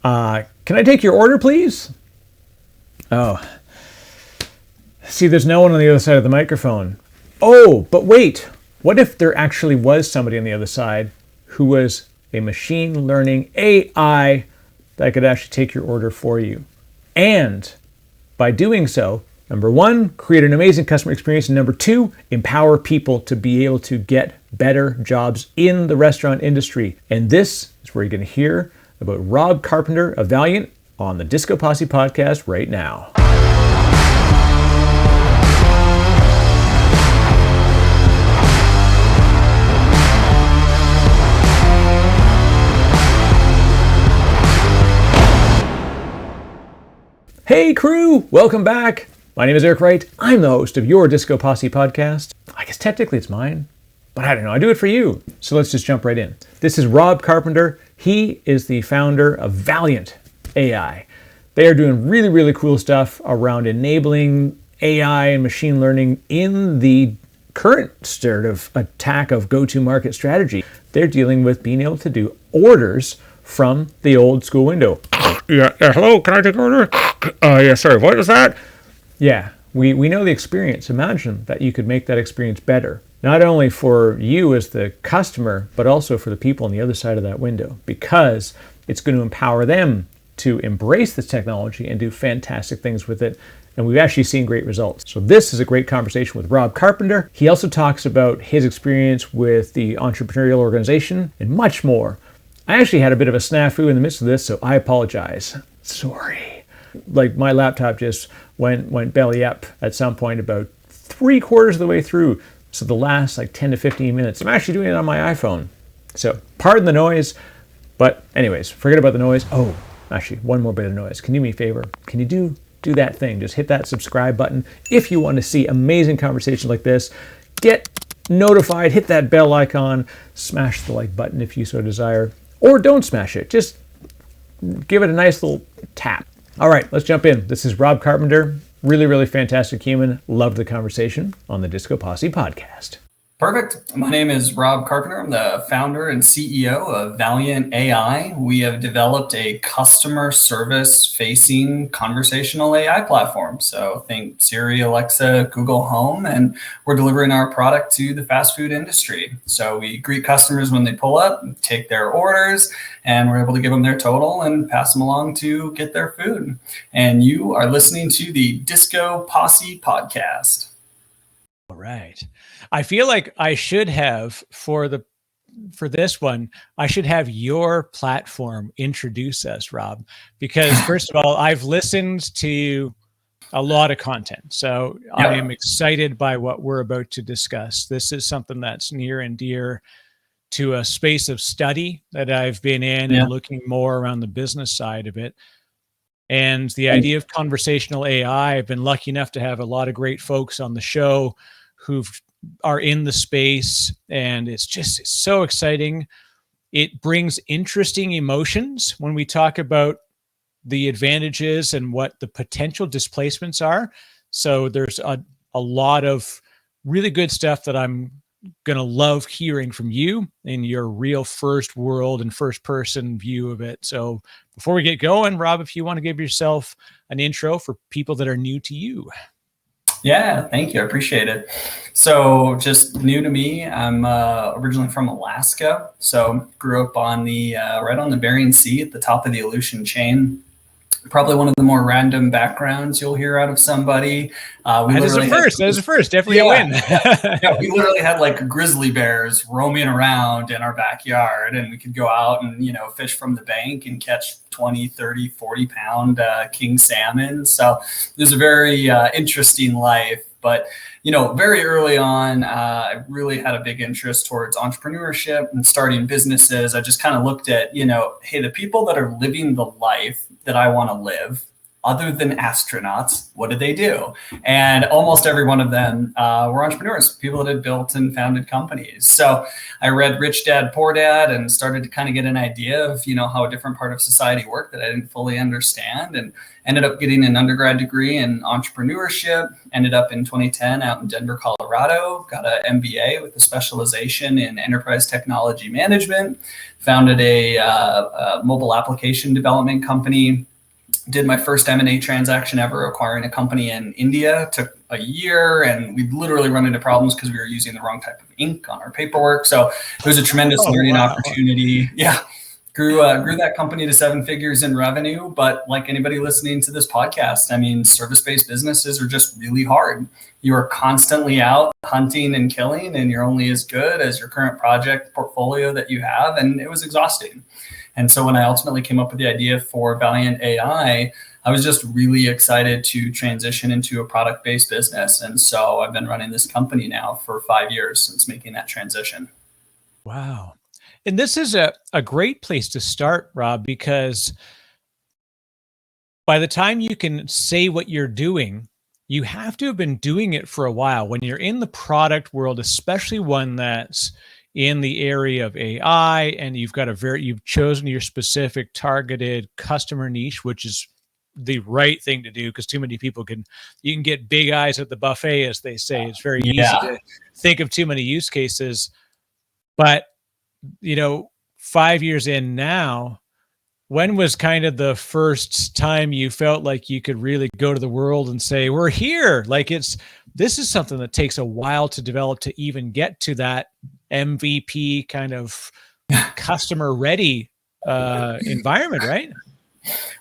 Can I take your order, please? Oh, see, there's no one on the other side of the microphone. Oh, but wait, what if there actually was somebody on the other side who was a machine learning AI that could actually take your order for you? And by doing so, number one, create an amazing customer experience. And number two, empower people to be able to get better jobs in the restaurant industry. And this is where you're going to hear about Rob Carpenter of Valiant on the DiscoPosse podcast right now. Hey crew, welcome back. My name is Eric Wright. I'm the host of your DiscoPosse podcast. I guess technically it's mine, but I don't know, I do it for you. So let's just jump right in. This is Rob Carpenter. He is the founder of Valyant AI. They are doing really, really cool stuff around enabling AI and machine learning in the current state of attack of go-to-market strategy. They're dealing with being able to do orders from the old school window. Yeah, hello, can I take an order? Yeah, sorry, what was that? Yeah, we know the experience. Imagine that you could make that experience better, not only for you as the customer, but also for the people on the other side of that window, because it's going to empower them to embrace this technology and do fantastic things with it. And we've actually seen great results. So this is a great conversation with Rob Carpenter. He also talks about his experience with the entrepreneurial organization and much more. I actually had a bit of a snafu in the midst of this, so I apologize. Sorry. Like my laptop just went belly up at some point about 3/4 of the way through. So the last 10 to 15 minutes, I'm actually doing it on my iPhone. So pardon the noise, but anyways, forget about the noise. Oh, actually, one more bit of noise. Can you do me a favor? Can you do that thing? Just hit that subscribe button if you want to see amazing conversations like this. Get notified, hit that bell icon, smash the like button if you so desire. Or don't smash it, just give it a nice little tap. All right, let's jump in. This is Rob Carpenter, really, really fantastic human. Loved the conversation on the DiscoPosse podcast. Perfect. My name is Rob Carpenter. I'm the founder and CEO of Valyant AI. We have developed a customer service facing conversational AI platform. So think Siri, Alexa, Google Home, and we're delivering our product to the fast food industry. So we greet customers when they pull up, take their orders, and we're able to give them their total and pass them along to get their food. And you are listening to the DiscoPosse podcast. All right. I feel like I should have for this one, I should have your platform introduce us, Rob, because first of all, I've listened to a lot of content. So I am excited by what we're about to discuss. This is something that's near and dear to a space of study that I've been in and looking more around the business side of it. And the idea of conversational AI, I've been lucky enough to have a lot of great folks on the show who are in the space, and it's so exciting. It brings interesting emotions when we talk about the advantages and what the potential displacements are. So there's a lot of really good stuff that I'm going to love hearing from you in your real first world and first person view of it. So before we get going, Rob, if you want to give yourself an intro for people that are new to you. Yeah, thank you. I appreciate it. So just new to me, I'm originally from Alaska. So grew up on the right on the Bering Sea at the top of the Aleutian chain. Probably one of the more random backgrounds you'll hear out of somebody. That is a first. Definitely a win. We literally had grizzly bears roaming around in our backyard, and we could go out and, fish from the bank and catch 20, 30, 40 pound king salmon. So it was a very interesting life. But, very early on, I really had a big interest towards entrepreneurship and starting businesses. I just kind of looked at, hey, the people that are living the life that I want to live, other than astronauts, what did they do? And almost every one of them were entrepreneurs, people that had built and founded companies. So I read Rich Dad, Poor Dad and started to kind of get an idea of, how a different part of society worked that I didn't fully understand, and ended up getting an undergrad degree in entrepreneurship, ended up in 2010 out in Denver, Colorado, got an MBA with a specialization in enterprise technology management, founded a mobile application development company, did my first M&A transaction ever, acquiring a company in India. Took a year, and we literally run into problems because we were using the wrong type of ink on our paperwork. So it was a tremendous learning opportunity. Yeah. Grew that company to 7 figures in revenue. But like anybody listening to this podcast, I mean, service-based businesses are just really hard. You are constantly out hunting and killing, and you're only as good as your current project portfolio that you have. And it was exhausting. And so when I ultimately came up with the idea for Valyant AI, I was just really excited to transition into a product-based business. And so I've been running this company now for 5 years since making that transition. Wow. And this is a great place to start, Rob, because by the time you can say what you're doing, you have to have been doing it for a while. When you're in the product world, especially one that's in the area of AI, and you've chosen your specific targeted customer niche, which is the right thing to do, because too many people you can get big eyes at the buffet, as they say. It's very easy to think of too many use cases. But 5 years in now, when was kind of the first time you felt like you could really go to the world and say, we're here? Like, this is something that takes a while to develop to even get to that MVP kind of customer ready environment, right?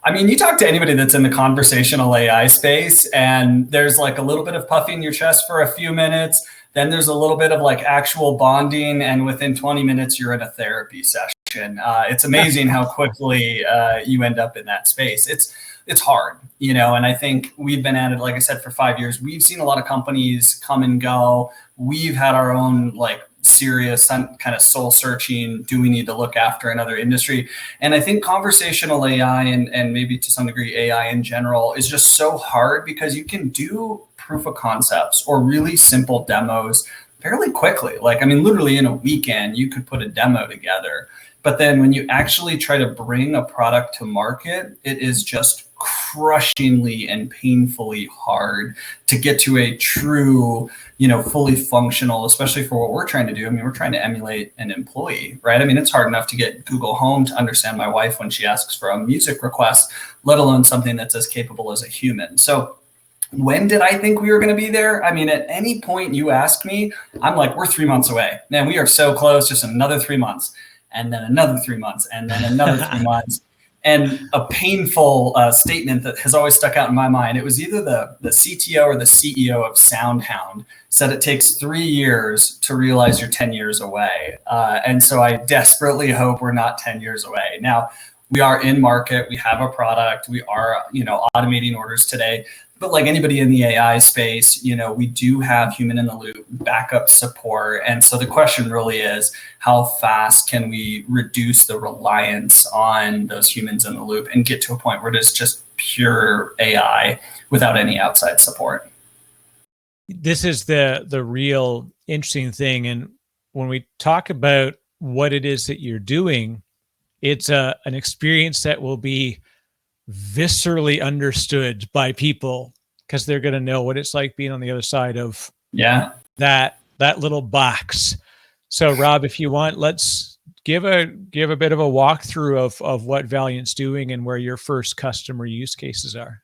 I mean, you talk to anybody that's in the conversational AI space, and there's like a little bit of puffing your chest for a few minutes. Then there's a little bit of like actual bonding, and within 20 minutes, you're in a therapy session. It's amazing how quickly you end up in that space. It's hard, and I think we've been at it, like I said, for 5 years. We've seen a lot of companies come and go. We've had our own like serious kind of soul searching. Do we need to look after another industry? And I think conversational AI and maybe to some degree AI in general is just so hard, because you can do proof of concepts or really simple demos fairly quickly. Like, I mean, literally in a weekend, you could put a demo together. But then when you actually try to bring a product to market, it is just crushingly and painfully hard to get to a true, fully functional, especially for what we're trying to do. I mean, we're trying to emulate an employee, right? I mean, it's hard enough to get Google Home to understand my wife when she asks for a music request, let alone something that's as capable as a human. So when did I think we were going to be there? I mean, at any point you ask me, I'm like, we're 3 months away. Man, we are so close, just another 3 months, and then another 3 months, and then another 3 months. And a painful statement that has always stuck out in my mind, it was either the CTO or the CEO of SoundHound said it takes 3 years to realize you're 10 years away. And so I desperately hope we're not 10 years away. Now, we are in market. We have a product. We are, automating orders today. But like anybody in the AI space, we do have human in the loop backup support. And so the question really is, how fast can we reduce the reliance on those humans in the loop and get to a point where it is just pure AI without any outside support? This is the real interesting thing. And when we talk about what it is that you're doing, it's an experience that will be viscerally understood by people, because they're going to know what it's like being on the other side of that little box. So Rob, if you want, let's give a bit of a walkthrough of what Valiant's doing and where your first customer use cases are.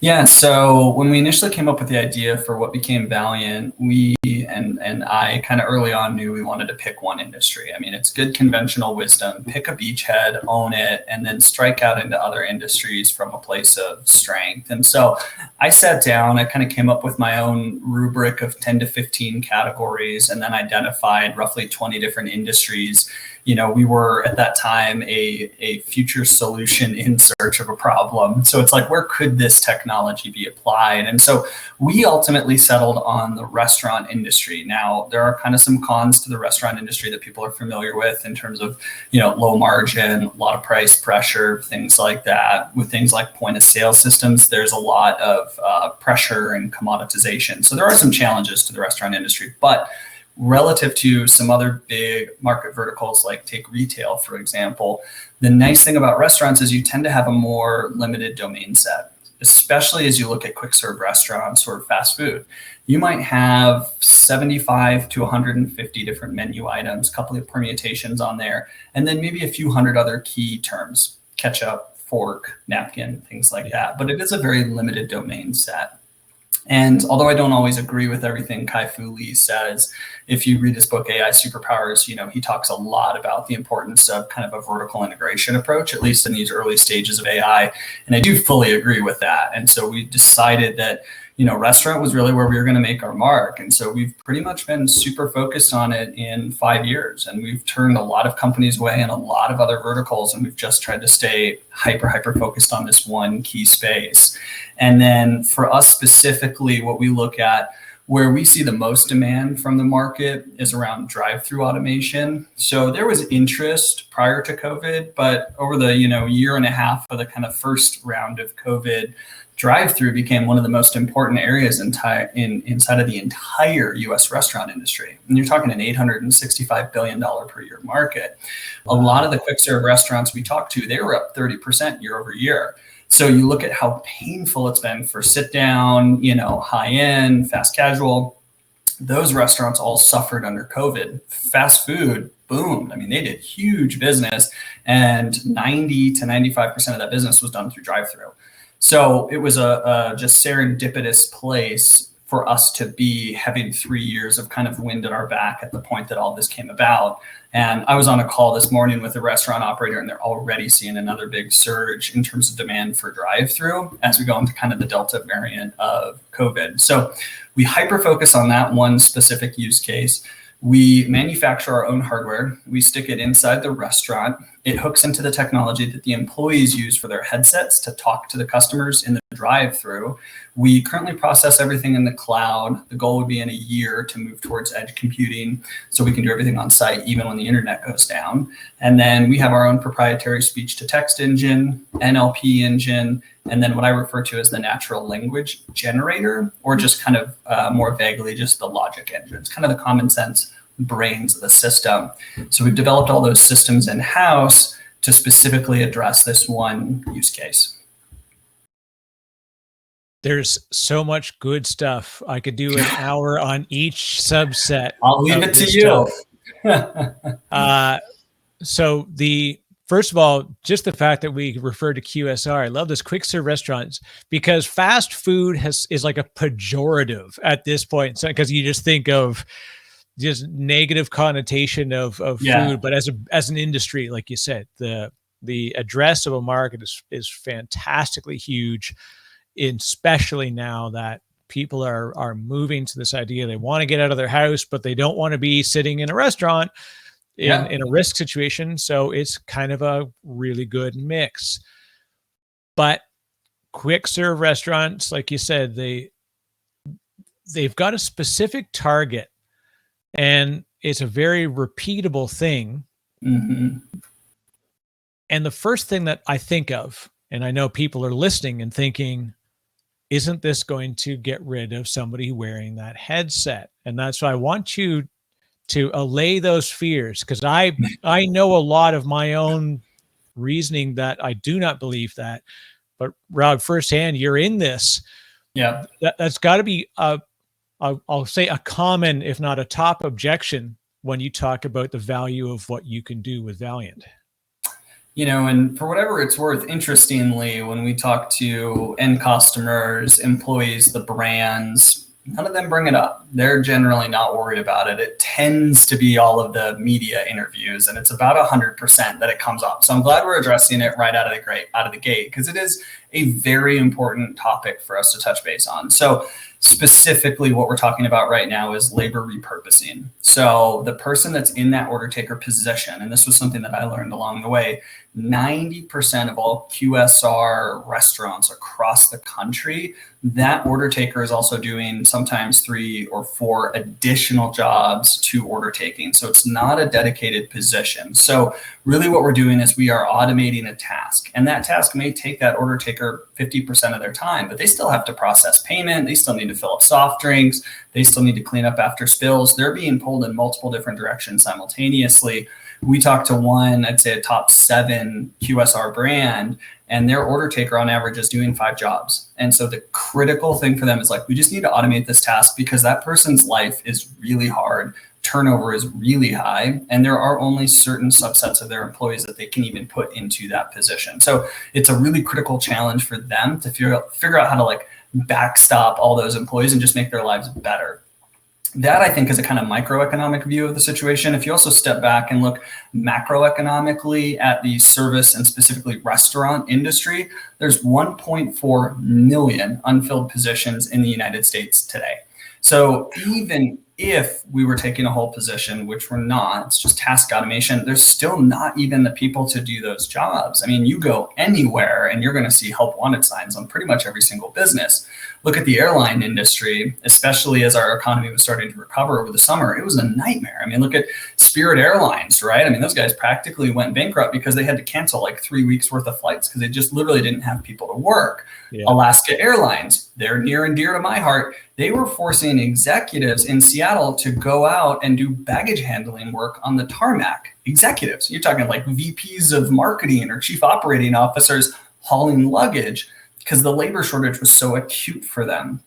Yeah, so when we initially came up with the idea for what became Valiant, we and I kind of early on knew we wanted to pick one industry. I mean, it's good conventional wisdom, pick a beachhead, own it, and then strike out into other industries from a place of strength. And so I sat down, I kind of came up with my own rubric of 10 to 15 categories, and then identified roughly 20 different industries we were at that time a future solution in search of a problem. So it's like, where could this technology be applied? And so we ultimately settled on the restaurant industry. Now, there are kind of some cons to the restaurant industry that people are familiar with in terms of, low margin, a lot of price pressure, things like that. With things like point of sale systems, there's a lot of pressure and commoditization. So there are some challenges to the restaurant industry, but relative to some other big market verticals, like take retail, for example, the nice thing about restaurants is you tend to have a more limited domain set, especially as you look at quick serve restaurants or fast food. You might have 75 to 150 different menu items, a couple of permutations on there, and then maybe a few hundred other key terms, ketchup, fork, napkin, things like that. But it is a very limited domain set. And although I don't always agree with everything Kai-Fu Lee says, if you read his book, AI Superpowers, he talks a lot about the importance of kind of a vertical integration approach, at least in these early stages of AI. And I do fully agree with that. And so we decided that, restaurant was really where we were going to make our mark. And so we've pretty much been super focused on it in 5 years. And we've turned a lot of companies away in a lot of other verticals. And we've just tried to stay hyper focused on this one key space. And then for us specifically, what we look at, where we see the most demand from the market is around drive-thru automation. So there was interest prior to COVID, but over the year and a half of the kind of first round of COVID, drive-thru became one of the most important areas inside of the entire U.S. restaurant industry. And you're talking an $865 billion per year market. A lot of the quick serve restaurants we talked to, they were up 30% year over year. So you look at how painful it's been for sit down, high end, fast casual. Those restaurants all suffered under COVID. Fast food boomed. I mean, they did huge business, and 90 to 95% of that business was done through drive-thru. So it was a just serendipitous place for us to be, having 3 years of kind of wind at our back at the point that all this came about. And I was on a call this morning with a restaurant operator, and they're already seeing another big surge in terms of demand for drive-thru as we go into kind of the Delta variant of COVID. So we hyper-focus on that one specific use case. We manufacture our own hardware. We stick it inside the restaurant. It hooks into the technology that the employees use for their headsets to talk to the customers in the drive-thru. We currently process everything in the cloud. The goal would be in a year to move towards edge computing, so we can do everything on site even when the internet goes down. And then we have our own proprietary speech-to-text engine, NLP engine, and then what I refer to as the natural language generator, or just kind of more vaguely just the logic engine. It's kind of the common sense brains of the system. So we've developed all those systems in-house to specifically address this one use case. There's so much good stuff. I could do an hour on each subset. I'll leave it to you. So first of all, just the fact that we refer to QSR, I love this, quick serve restaurants, because fast food is like a pejorative at this point. So, because you just think of just negative connotation of food, but as an industry, like you said, the addressable market is fantastically huge, especially now that people are moving to this idea. They want to get out of their house, but they don't want to be sitting in a restaurant in a risk situation. So it's kind of a really good mix. But quick serve restaurants, like you said, they've got a specific target, and it's a very repeatable thing. Mm-hmm. And the first thing that I think of, and I know people are listening and thinking, isn't this going to get rid of somebody wearing that headset? And that's why I want you to allay those fears, because I know a lot of my own reasoning that I do not believe that. But Rob, firsthand, you're in this. Yeah, that's got to be I'll say a common, if not a top objection when you talk about the value of what you can do with Valiant. And for whatever it's worth, interestingly, when we talk to end customers, employees, the brands, none of them bring it up. They're generally not worried about it. It tends to be all of the media interviews, and it's about 100% that it comes up. So I'm glad we're addressing it right out of the gate, because it is a very important topic for us to touch base on. So Specifically, what we're talking about right now is labor repurposing. So the person that's in that order taker position, and this was something that I learned along the way, 90% of all QSR restaurants across the country, that order taker is also doing sometimes 3 or 4 additional jobs to order taking. So it's not a dedicated position. So really what we're doing is we are automating a task, and that task may take that order taker 50% of their time, but they still have to process payment. They still need to fill up soft drinks. They still need to clean up after spills. They're being pulled in multiple different directions simultaneously. We talked to one, I'd say a top 7 QSR brand, and their order taker on average is doing 5 jobs. And so the critical thing for them is like, we just need to automate this task because that person's life is really hard. Turnover is really high, and there are only certain subsets of their employees that they can even put into that position. So it's a really critical challenge for them to figure out how to like backstop all those employees and just make their lives better. That, I think, is a kind of microeconomic view of the situation. If you also step back and look macroeconomically at the service and specifically restaurant industry, there's 1.4 million unfilled positions in the United States today. So even if we were taking a whole position, which we're not, it's just task automation, there's still not even the people to do those jobs. I mean, you go anywhere and you're going to see help wanted signs on pretty much every single business. Look at the airline industry, especially as our economy was starting to recover over the summer. It was a nightmare. I mean, look at Spirit Airlines, right? I mean, those guys practically went bankrupt because they had to cancel like 3 weeks worth of flights because they just literally didn't have people to work. Yeah. Alaska Airlines, they're near and dear to my heart. They were forcing executives in Seattle to go out and do baggage handling work on the tarmac. Executives, you're talking like VPs of marketing or chief operating officers hauling luggage, because the labor shortage was so acute for them.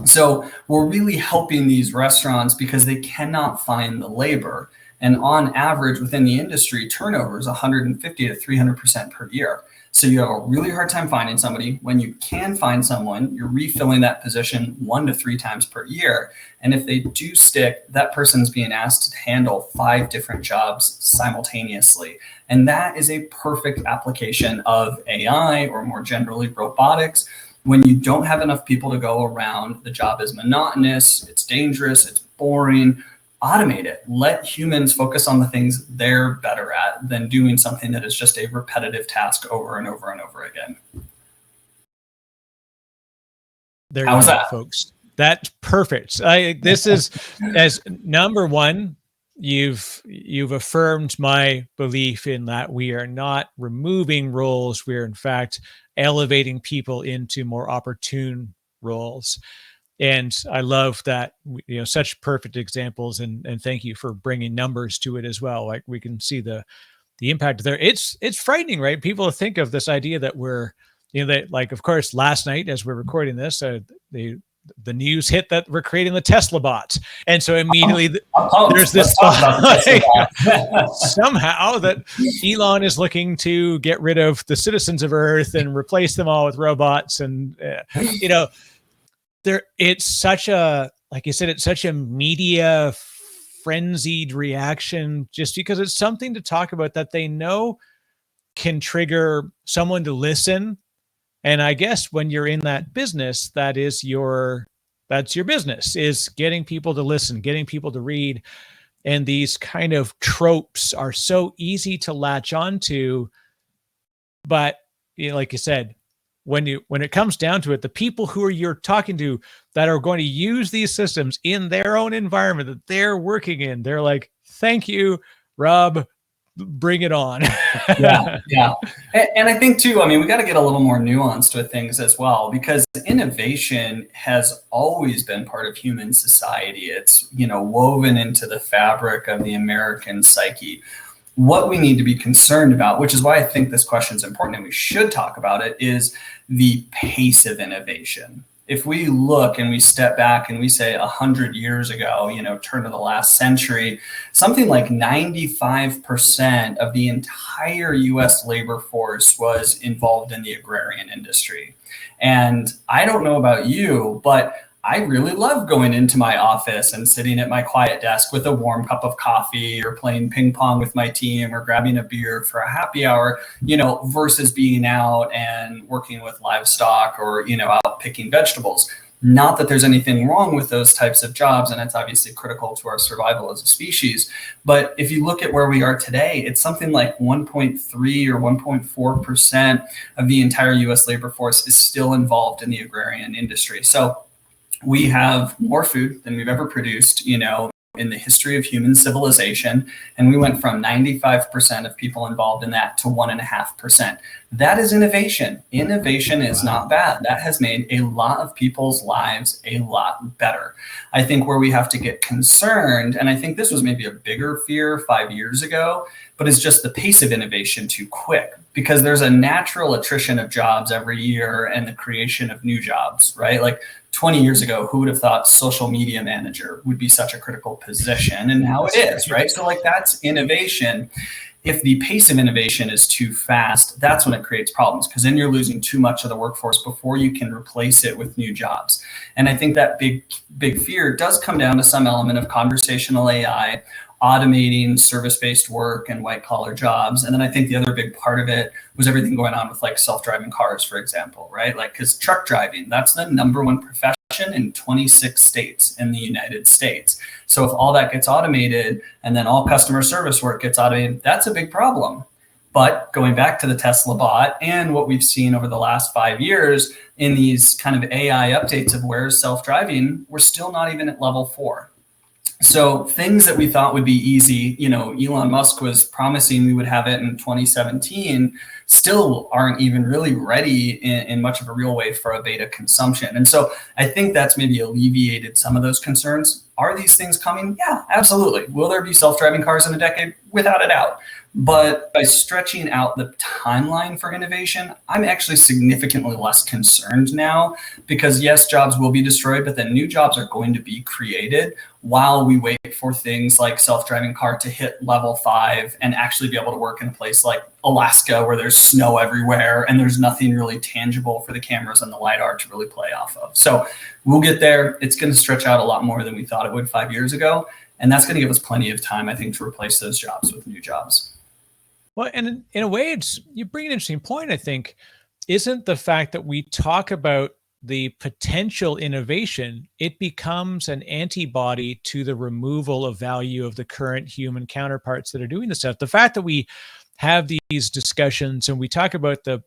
So we're really helping these restaurants because they cannot find the labor. And on average within the industry, turnover is 150 to 300% per year. So you have a really hard time finding somebody. When you can find someone, you're refilling that position 1 to 3 times per year. And if they do stick, that person's being asked to handle 5 different jobs simultaneously. And that is a perfect application of AI, or more generally robotics. When you don't have enough people to go around, the job is monotonous, it's dangerous, it's boring. Automate it. Let humans focus on the things they're better at than doing something that is just a repetitive task over and over and over again. There you go, folks. That's perfect. This is, as number one, you've affirmed my belief in that we are not removing roles. We are in fact elevating people into more opportune roles. And I love that, such perfect examples, and thank you for bringing numbers to it as well. Like we can see the impact there. It's frightening, right? People think of this idea that we're, that, like, of course, last night as we're recording this, the news hit that we're creating the Tesla bots. And so immediately there's this thought, somehow that Elon is looking to get rid of the citizens of Earth and replace them all with robots. And, it's such a, like you said, it's such a media frenzied reaction just because it's something to talk about that they know can trigger someone to listen. And I guess when you're in that business, that's your business, is getting people to listen, getting people to read. And these kind of tropes are so easy to latch onto. But like you said, when it comes down to it, the people who you're talking to that are going to use these systems in their own environment that they're working in, they're like, thank you, Rob, bring it on. Yeah. And I think too, we got to get a little more nuanced with things as well, because innovation has always been part of human society. It's, woven into the fabric of the American psyche. What we need to be concerned about, which is why I think this question is important and we should talk about it, is the pace of innovation. If we look and we step back and we say 100 years ago, turn of the last century, something like 95% of the entire US labor force was involved in the agrarian industry. And I don't know about you, but I really love going into my office and sitting at my quiet desk with a warm cup of coffee, or playing ping pong with my team, or grabbing a beer for a happy hour, versus being out and working with livestock, or, out picking vegetables. Not that there's anything wrong with those types of jobs, and it's obviously critical to our survival as a species. But if you look at where we are today, it's something like 1.3 or 1.4% of the entire US labor force is still involved in the agrarian industry. So we have more food than we've ever produced, in the history of human civilization. And we went from 95% of people involved in that to 1.5%. That is innovation. Innovation is not bad. That has made a lot of people's lives a lot better. I think where we have to get concerned, and I think this was maybe a bigger fear 5 years ago, but it's just the pace of innovation too quick, because there's a natural attrition of jobs every year and the creation of new jobs, right? Like 20 years ago, who would have thought social media manager would be such a critical position? And now it is, right? So like that's innovation. If the pace of innovation is too fast, that's when it creates problems, because then you're losing too much of the workforce before you can replace it with new jobs. And I think that big fear does come down to some element of conversational AI, automating service-based work and white-collar jobs. And then I think the other big part of it was everything going on with like self-driving cars, for example, right? Like, because truck driving, that's the #1 profession in 26 states in the United States. So if all that gets automated and then all customer service work gets automated, that's a big problem. But going back to the Tesla bot and what we've seen over the last 5 years in these kind of AI updates of where's self-driving, we're still not even at level 4. So things that we thought would be easy, Elon Musk was promising we would have it in 2017, still aren't even really ready in much of a real way for a beta consumption. And so I think that's maybe alleviated some of those concerns. Are these things coming? Yeah, absolutely. Will there be self-driving cars in a decade? Without a doubt. But by stretching out the timeline for innovation, I'm actually significantly less concerned now, because yes, jobs will be destroyed, but then new jobs are going to be created while we wait for things like self-driving car to hit level 5 and actually be able to work in a place like Alaska where there's snow everywhere and there's nothing really tangible for the cameras and the LiDAR to really play off of. So we'll get there. It's going to stretch out a lot more than we thought it would 5 years ago. And that's going to give us plenty of time, I think, to replace those jobs with new jobs. Well, and in a way, you bring an interesting point, I think. Isn't the fact that we talk about the potential innovation, it becomes an antibody to the removal of value of the current human counterparts that are doing this stuff. The fact that we have these discussions and we talk about the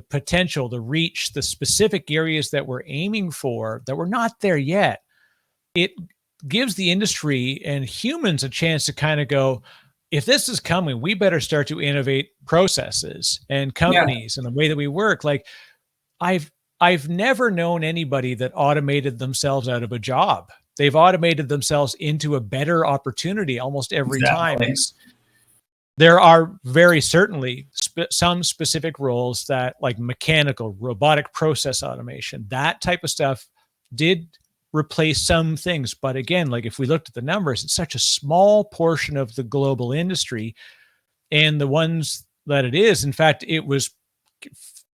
potential, the reach, the specific areas that we're aiming for, that we're not there yet, it gives the industry and humans a chance to kind of go, if this is coming, we better start to innovate processes and companies and the way that we work. Like I've never known anybody that automated themselves out of a job. They've automated themselves into a better opportunity almost every time. There are very certainly some specific roles that, like mechanical, robotic process automation, that type of stuff did replace some things. But again, like if we looked at the numbers, it's such a small portion of the global industry. And the ones that it is, in fact, it was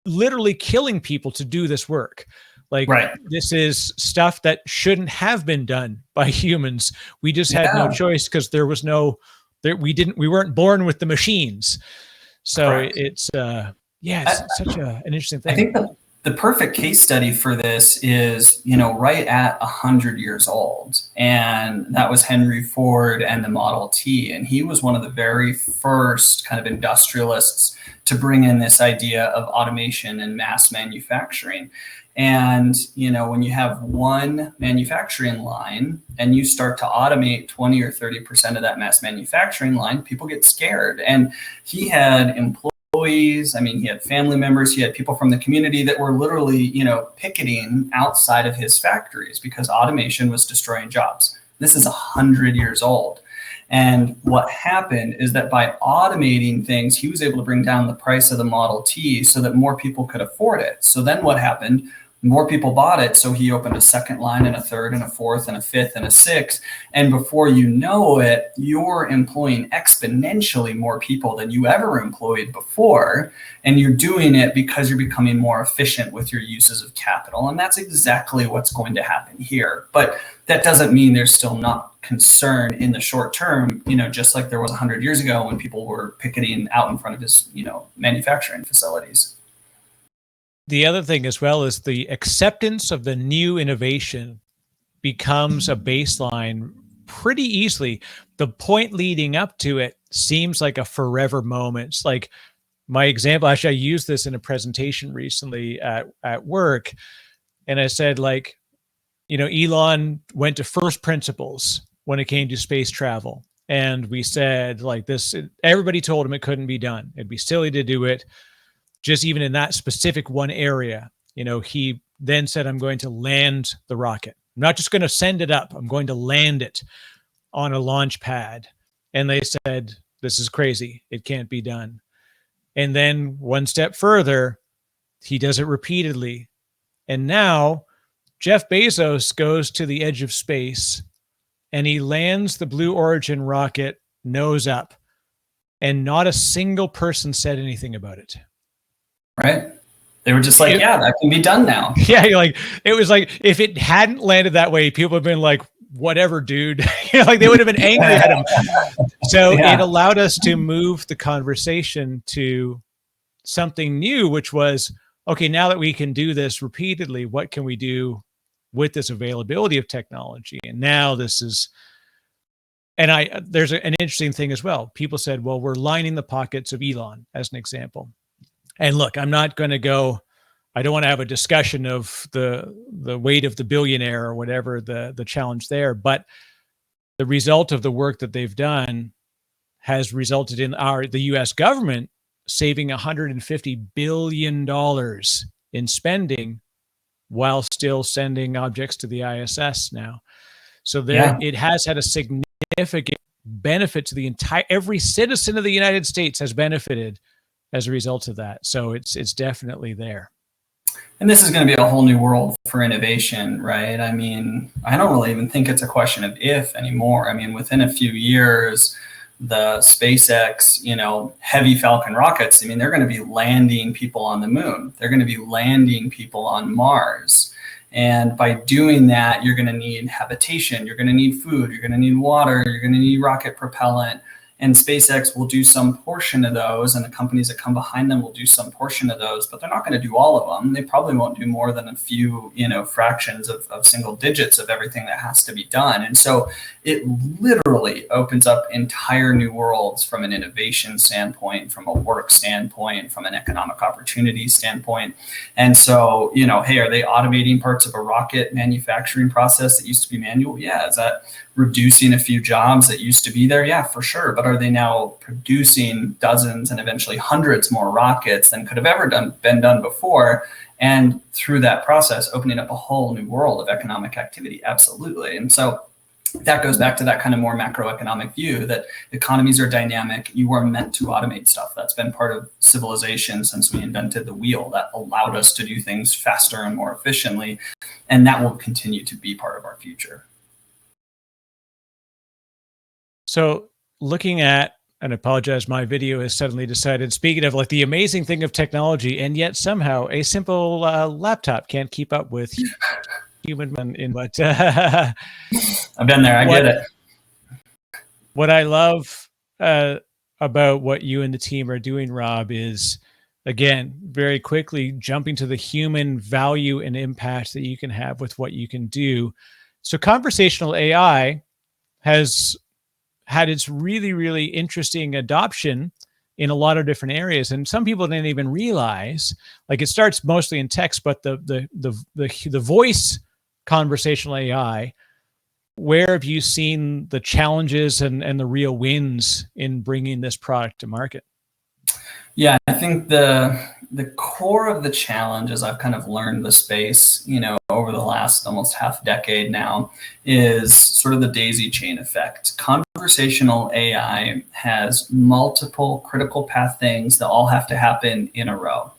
literally killing people to do this work. Like This is stuff that shouldn't have been done by humans. We just had no choice because there was we weren't born with the machines. So it's such an interesting thing. I think the perfect case study for this is, right at 100 years old. And that was Henry Ford and the Model T. And he was one of the very first kind of industrialists to bring in this idea of automation and mass manufacturing. And, when you have one manufacturing line and you start to automate 20 or 30% of that mass manufacturing line, people get scared. And he had employees, he had family members, he had people from the community that were literally, picketing outside of his factories because automation was destroying jobs. This is 100 years old. And what happened is that by automating things, he was able to bring down the price of the Model T so that more people could afford it. So then what happened? More people bought it. So he opened a second line and a third and a fourth and a fifth and a sixth. And before you know it, you're employing exponentially more people than you ever employed before. And you're doing it because you're becoming more efficient with your uses of capital. And that's exactly what's going to happen here. But that doesn't mean there's still not concern in the short term, just like there was 100 years ago when people were picketing out in front of his, manufacturing facilities. the other thing as well is the acceptance of the new innovation becomes a baseline pretty easily. The point leading up to it seems like a forever moment. It's like my example, actually, I used this in a presentation recently at work. And I said, like, Elon went to first principles when it came to space travel. And we said, like, this, everybody told him it couldn't be done. It'd be silly to do it just even in that specific one area. He then said, I'm going to land the rocket. I'm not just going to send it up. I'm going to land it on a launch pad. And they said, this is crazy. It can't be done. And then one step further, he does it repeatedly. And now Jeff Bezos goes to the edge of space and he lands the Blue Origin rocket nose up. And not a single person said anything about it. Right? They were just like, yeah, that can be done now. Yeah, it was like, if it hadn't landed that way, people have been like, whatever, dude. Like they would have been angry at him. So it allowed us to move the conversation to something new, which was, okay, now that we can do this repeatedly, what can we do with this availability of technology? And now this is, and there's an interesting thing as well. People said, well, we're lining the pockets of Elon as an example. And look, I'm not going to go, I don't want to have a discussion of the weight of the billionaire or whatever the challenge there, but the result of the work that they've done has resulted in the US government saving $150 billion in spending while still sending objects to the ISS now. So it has had a significant benefit to every citizen of the United States has benefited as a result of that. So it's definitely there. And this is going to be a whole new world for innovation, right? I mean, I don't really even think it's a question of if anymore. I mean, within a few years, the SpaceX, heavy Falcon rockets, I mean, they're going to be landing people on the moon. They're going to be landing people on Mars. And by doing that, you're going to need habitation, you're going to need food, you're going to need water, you're going to need rocket propellant. And SpaceX will do some portion of those, and the companies that come behind them will do some portion of those, but they're not going to do all of them. They probably won't do more than a few, fractions of single digits of everything that has to be done. And so it literally opens up entire new worlds from an innovation standpoint, from a work standpoint, from an economic opportunity standpoint. And so, hey, are they automating parts of a rocket manufacturing process that used to be manual? Yeah. Is that reducing a few jobs that used to be there? Yeah, for sure. But are they now producing dozens and eventually hundreds more rockets than could have ever been done before? And through that process, opening up a whole new world of economic activity? Absolutely. And so that goes back to that kind of more macroeconomic view that economies are dynamic. You are meant to automate stuff. That's been part of civilization since we invented the wheel. That allowed us to do things faster and more efficiently. And that will continue to be part of our future. So looking at, and I apologize, my video has suddenly decided, speaking of like the amazing thing of technology, and yet somehow a simple laptop can't keep up with human, but I've been there, I get it. What I love about what you and the team are doing, Rob, is, again, very quickly jumping to the human value and impact that you can have with what you can do. So conversational AI has had its really, really interesting adoption in a lot of different areas. And some people didn't even realize, like, it starts mostly in text, but the voice conversational AI, where have you seen the challenges and the real wins in bringing this product to market? Yeah, I think the core of the challenge, as I've kind of learned the space, over the last almost half decade now, is sort of the daisy chain effect. Conversational AI has multiple critical path things that all have to happen in a row.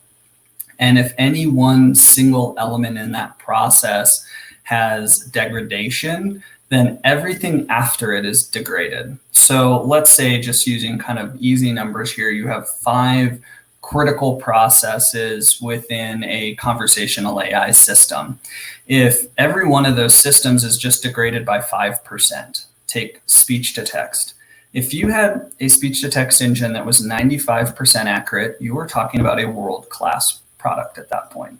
And if any one single element in that process has degradation, then everything after it is degraded. So let's say, just using kind of easy numbers here, you have 5 critical processes within a conversational AI system. If every one of those systems is just degraded by 5%, take speech to text. If you had a speech to text engine that was 95% accurate, you were talking about a world-class product at that point.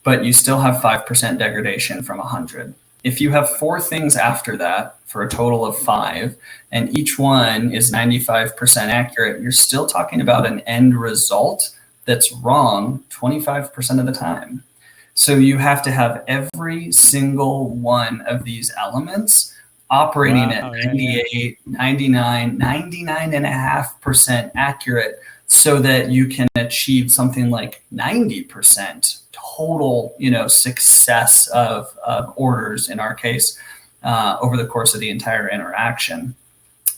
But you still have 5% degradation from 100. If you have 4 things after that for a total of 5, and each one is 95% accurate, you're still talking about an end result that's wrong 25% of the time. So you have to have every single one of these elements operating at 98, 99, 99.5% accurate so that you can achieve something like 90% total, success of orders in our case over the course of the entire interaction.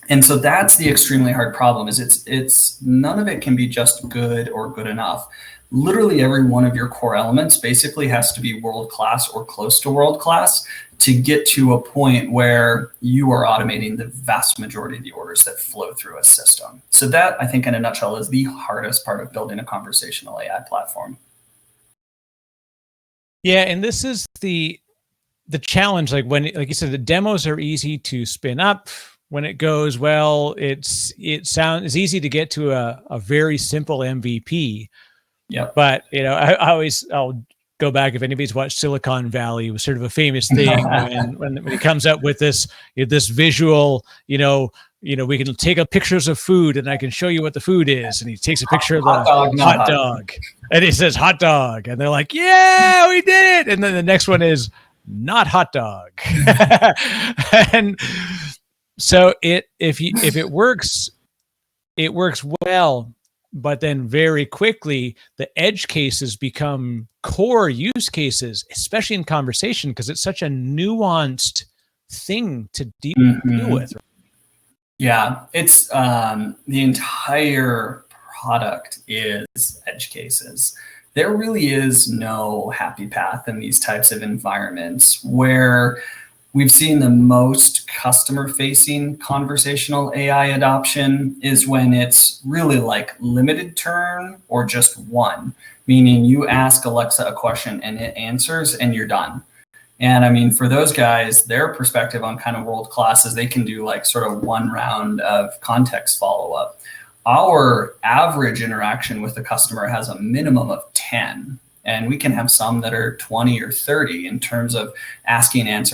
And so that's the extremely hard problem. Is it's none of it can be just good or good enough. Literally every one of your core elements basically has to be world-class or close to world-class to get to a point where you are automating the vast majority of the orders that flow through a system. So that, I think, in a nutshell, is the hardest part of building a conversational AI platform. Yeah, and this is the challenge. Like you said, the demos are easy to spin up. When it goes well, it's easy to get to a very simple MVP. Yeah. But I'll go back, if anybody's watched Silicon Valley, it was sort of a famous thing when he comes up with this visual, we can take pictures of food and I can show you what the food is. And he takes a picture of the hot dog and he says hot dog. And they're like, yeah, we did it. And then the next one is not hot dog. And so if it works, it works well. But then very quickly, the edge cases become core use cases, especially in conversation, because it's such a nuanced thing to deal with. Yeah, it's the entire product is edge cases. There really is no happy path in these types of environments where we've seen the most customer-facing conversational AI adoption is when it's really like limited turn or just one, meaning you ask Alexa a question and it answers and you're done. And I mean, for those guys, their perspective on kind of world-class is they can do like sort of one round of context follow-up. Our average interaction with the customer has a minimum of 10. And we can have some that are 20 or 30 in terms of asking, and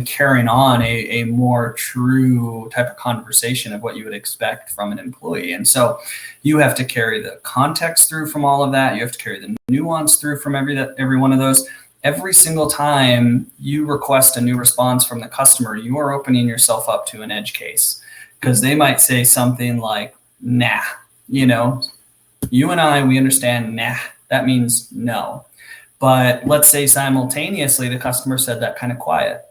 carrying on a more true type of conversation of what you would expect from an employee. And so you have to carry the context through from all of that. You have to carry the nuance through from every one of those. Every single time you request a new response from the customer, you are opening yourself up to an edge case because they might say something like, nah, you and I, we understand nah. That means no. But let's say simultaneously the customer said that kind of quiet,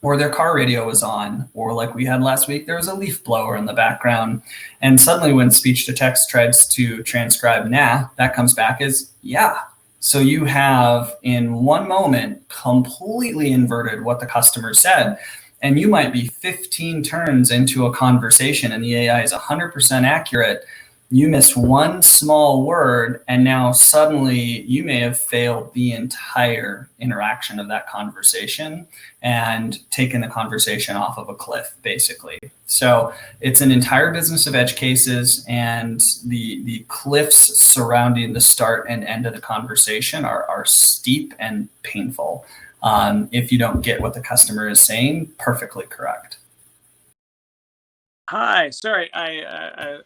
or their car radio was on, or like we had last week, there was a leaf blower in the background. And suddenly when speech to text tries to transcribe nah, that comes back as yeah. So you have in one moment completely inverted what the customer said. And you might be 15 turns into a conversation and the AI is 100% accurate. You miss one small word, and now suddenly you may have failed the entire interaction of that conversation and taken the conversation off of a cliff, basically. So it's an entire business of edge cases, and the cliffs surrounding the start and end of the conversation are steep and painful if you don't get what the customer is saying perfectly correct. Hi, sorry, I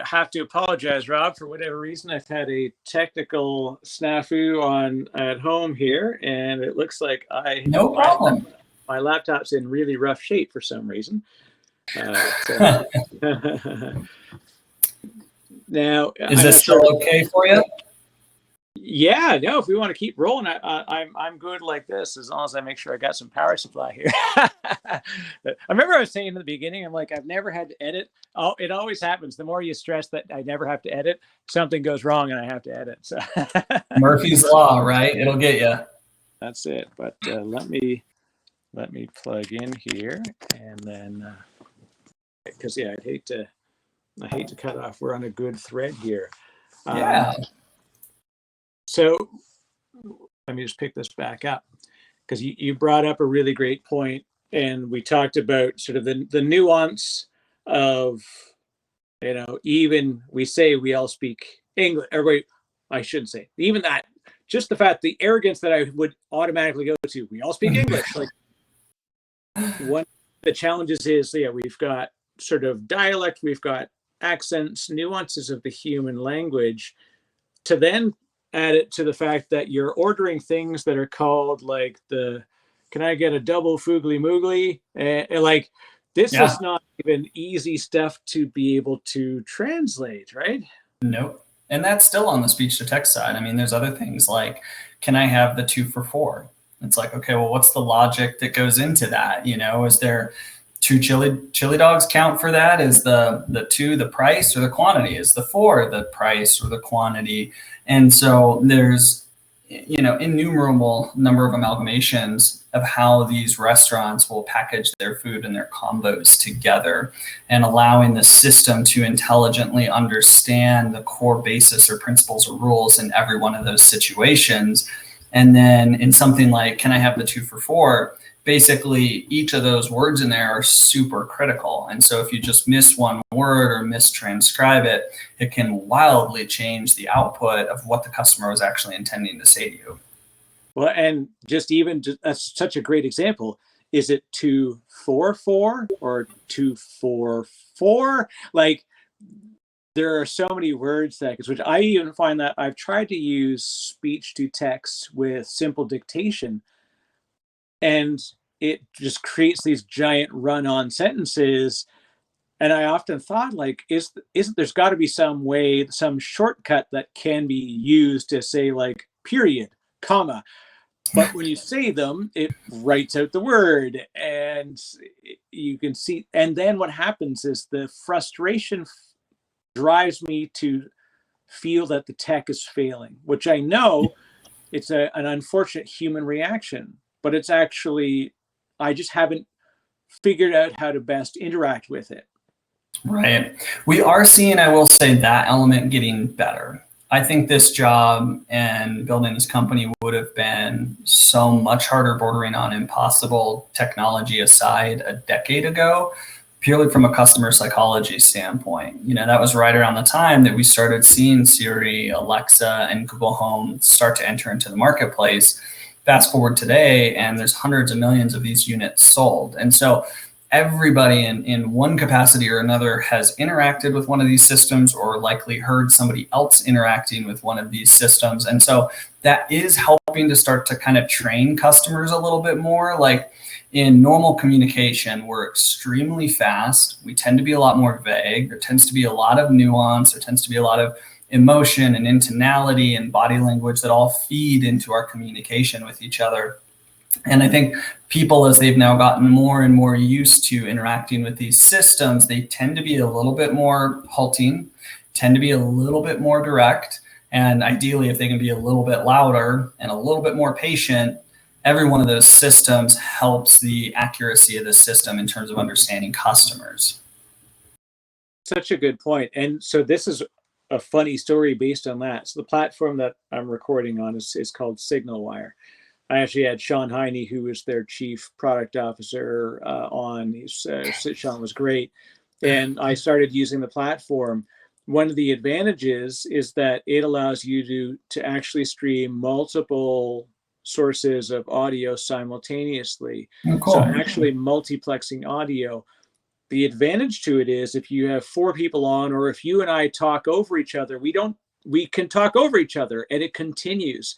have to apologize, Rob, for whatever reason. I've had a technical snafu at home here, and it looks like no problem. My laptop's in really rough shape for some reason. Now, is this still okay for you? Yeah, no, if we want to keep rolling, I'm good like this, as long as I make sure I got some power supply here. I remember I was saying in the beginning, I'm like, I've never had to edit. Oh, it always happens. The more you stress that I never have to edit, something goes wrong and I have to edit. So Murphy's Law, right? It'll get you. That's it. But let me plug in here, and then because I hate to cut off. We're on a good thread here. Yeah. So let me just pick this back up, because you brought up a really great point, and we talked about sort of the nuance of, even we say we all speak English, everybody, I shouldn't say even that. Just the fact, the arrogance that I would automatically go to. We all speak English. Like, one of the challenges is, yeah, we've got sort of dialect, we've got accents, nuances of the human language. To then add it to the fact that you're ordering things that are called like can I get a double foogly moogly? And like, this Yeah. is not even easy stuff to be able to translate, right? Nope. And that's still on the speech to text side. I mean, there's other things like, can I have the 2 for $4? It's like, okay, well, what's the logic that goes into that? You know, is there 2 chili dogs count for that? Is the 2 the price or the quantity? Is the 4 the price or the quantity? And so there's, you know, innumerable number of amalgamations of how these restaurants will package their food and their combos together, and allowing the system to intelligently understand the core basis or principles or rules in every one of those situations. And then in something like, can I have the 2 for $4? Basically, each of those words in there are super critical. And so if you just miss one word or mistranscribe it, it can wildly change the output of what the customer was actually intending to say to you. Well, and that's such a great example. Is it 244 or 244? Like, there are so many words that, which I even find that I've tried to use speech to text with simple dictation, and it just creates these giant run-on sentences. And I often thought, like, isn't there's got to be some way, some shortcut that can be used to say, like, period, comma. But when you say them, it writes out the word, and you can see. And then what happens is the frustration drives me to feel that the tech is failing, which I know it's an unfortunate human reaction, but it's actually, I just haven't figured out how to best interact with it. Right. We are seeing, I will say, that element getting better. I think this job and building this company would have been so much harder, bordering on impossible, technology aside, a decade ago, purely from a customer psychology standpoint. You know, that was right around the time that we started seeing Siri, Alexa, and Google Home start to enter into the marketplace. Fast forward today, and there's hundreds of millions of these units sold. And so everybody in one capacity or another has interacted with one of these systems, or likely heard somebody else interacting with one of these systems. And so that is helping to start to kind of train customers a little bit more. Like, in normal communication, we're extremely fast. We tend to be a lot more vague. There tends to be a lot of nuance. There tends to be a lot of emotion and intonality and body language that all feed into our communication with each other. And I think people, as they've now gotten more and more used to interacting with these systems, they tend to be a little bit more halting, tend to be a little bit more direct. And ideally, if they can be a little bit louder and a little bit more patient, every one of those systems helps the accuracy of the system in terms of understanding customers. Such a good point. And so this is a funny story based on that. So the platform that I'm recording on is called Signalwire. I actually had Sean Heine, who was their chief product officer, on. Sean was great. And I started using the platform. One of the advantages is that it allows you to actually stream multiple sources of audio simultaneously. Oh, cool. So actually multiplexing audio. The advantage to it is, if you have 4 people on, or if you and I talk over each other, we can talk over each other and it continues,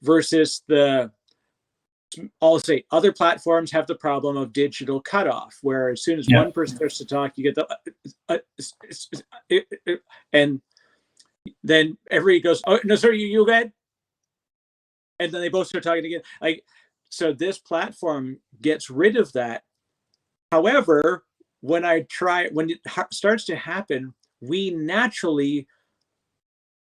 versus I'll say other platforms have the problem of digital cutoff, where as soon as one person starts to talk, you get and then everybody goes, "Oh no, sorry, you go ahead," and then they both start talking again. Like, so this platform gets rid of that. However, when it starts to happen, we naturally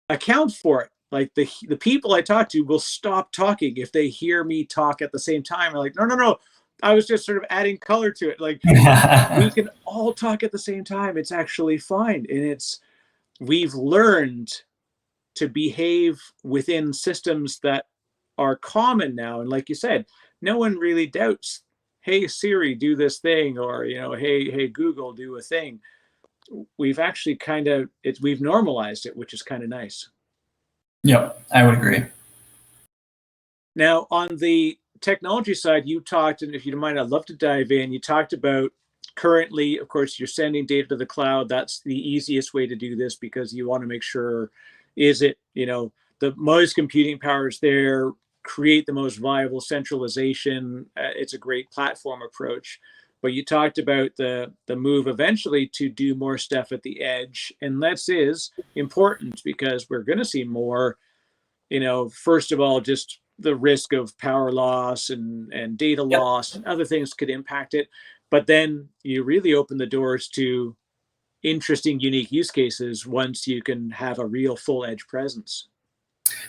account for it. Like, the people I talk to will stop talking if they hear me talk at the same time. I'm like, no, I was just sort of adding color to it. Like, we can all talk at the same time. It's actually fine. And we've learned to behave within systems that are common now. And like you said, no one really doubts, hey, Siri, do this thing, or, hey, Google, do a thing. We've actually we've normalized it, which is kind of nice. Yep, I would agree. Now, on the technology side, you talked, and if you don't mind, I'd love to dive in. You talked about currently, of course, you're sending data to the cloud. That's the easiest way to do this because you want to make sure, is it, the most computing power is there, create the most viable centralization. It's a great platform approach. But you talked about the move eventually to do more stuff at the edge. And this is important because we're going to see more, first of all, just the risk of power loss and data Yep. loss and other things could impact it. But then you really open the doors to interesting, unique use cases once you can have a real full edge presence.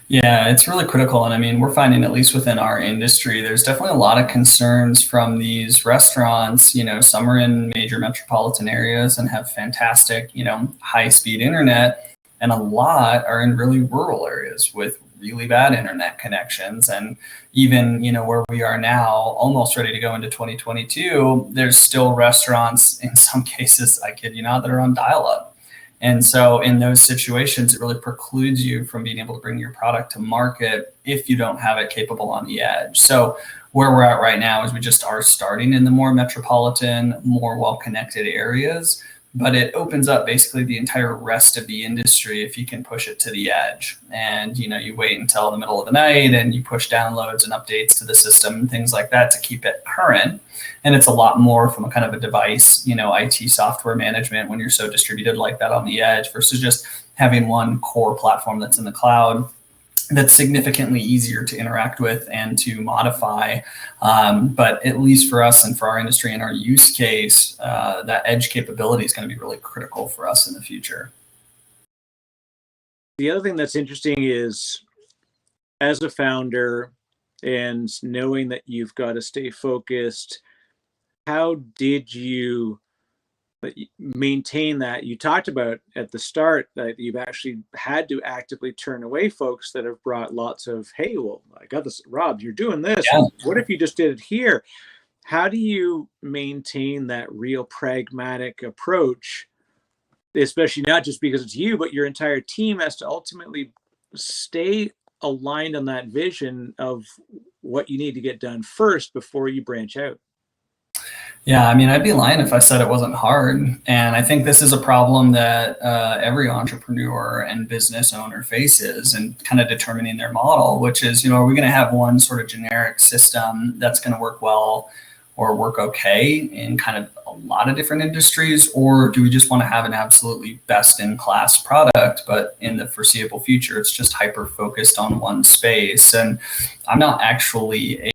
Yeah, it's really critical. And I mean, we're finding, at least within our industry, there's definitely a lot of concerns from these restaurants. Some are in major metropolitan areas and have fantastic, high speed internet. And a lot are in really rural areas with really bad internet connections. And even, where we are now, almost ready to go into 2022, there's still restaurants, in some cases, I kid you not, that are on dial up. And so in those situations, it really precludes you from being able to bring your product to market if you don't have it capable on the edge. So where we're at right now is we just are starting in the more metropolitan, more well-connected areas, but it opens up basically the entire rest of the industry if you can push it to the edge. And, you wait until the middle of the night and you push downloads and updates to the system and things like that to keep it current. And it's a lot more from a kind of a device, IT software management when you're so distributed like that on the edge versus just having one core platform that's in the cloud that's significantly easier to interact with and to modify. But at least for us and for our industry and our use case, that edge capability is going to be really critical for us in the future. The other thing that's interesting is, as a founder and knowing that you've got to stay focused, how did you maintain that? You talked about at the start that you've actually had to actively turn away folks that have brought lots of, hey, well, I got this, Rob, you're doing this. Yeah. What if you just did it here? How do you maintain that real pragmatic approach, especially not just because it's you, but your entire team has to ultimately stay aligned on that vision of what you need to get done first before you branch out? Yeah, I mean, I'd be lying if I said it wasn't hard. And I think this is a problem that every entrepreneur and business owner faces, and kind of determining their model, which is, are we going to have one sort of generic system that's going to work well or work okay in kind of a lot of different industries? Or do we just want to have an absolutely best in class product, but in the foreseeable future, it's just hyper focused on one space? And I'm not actually a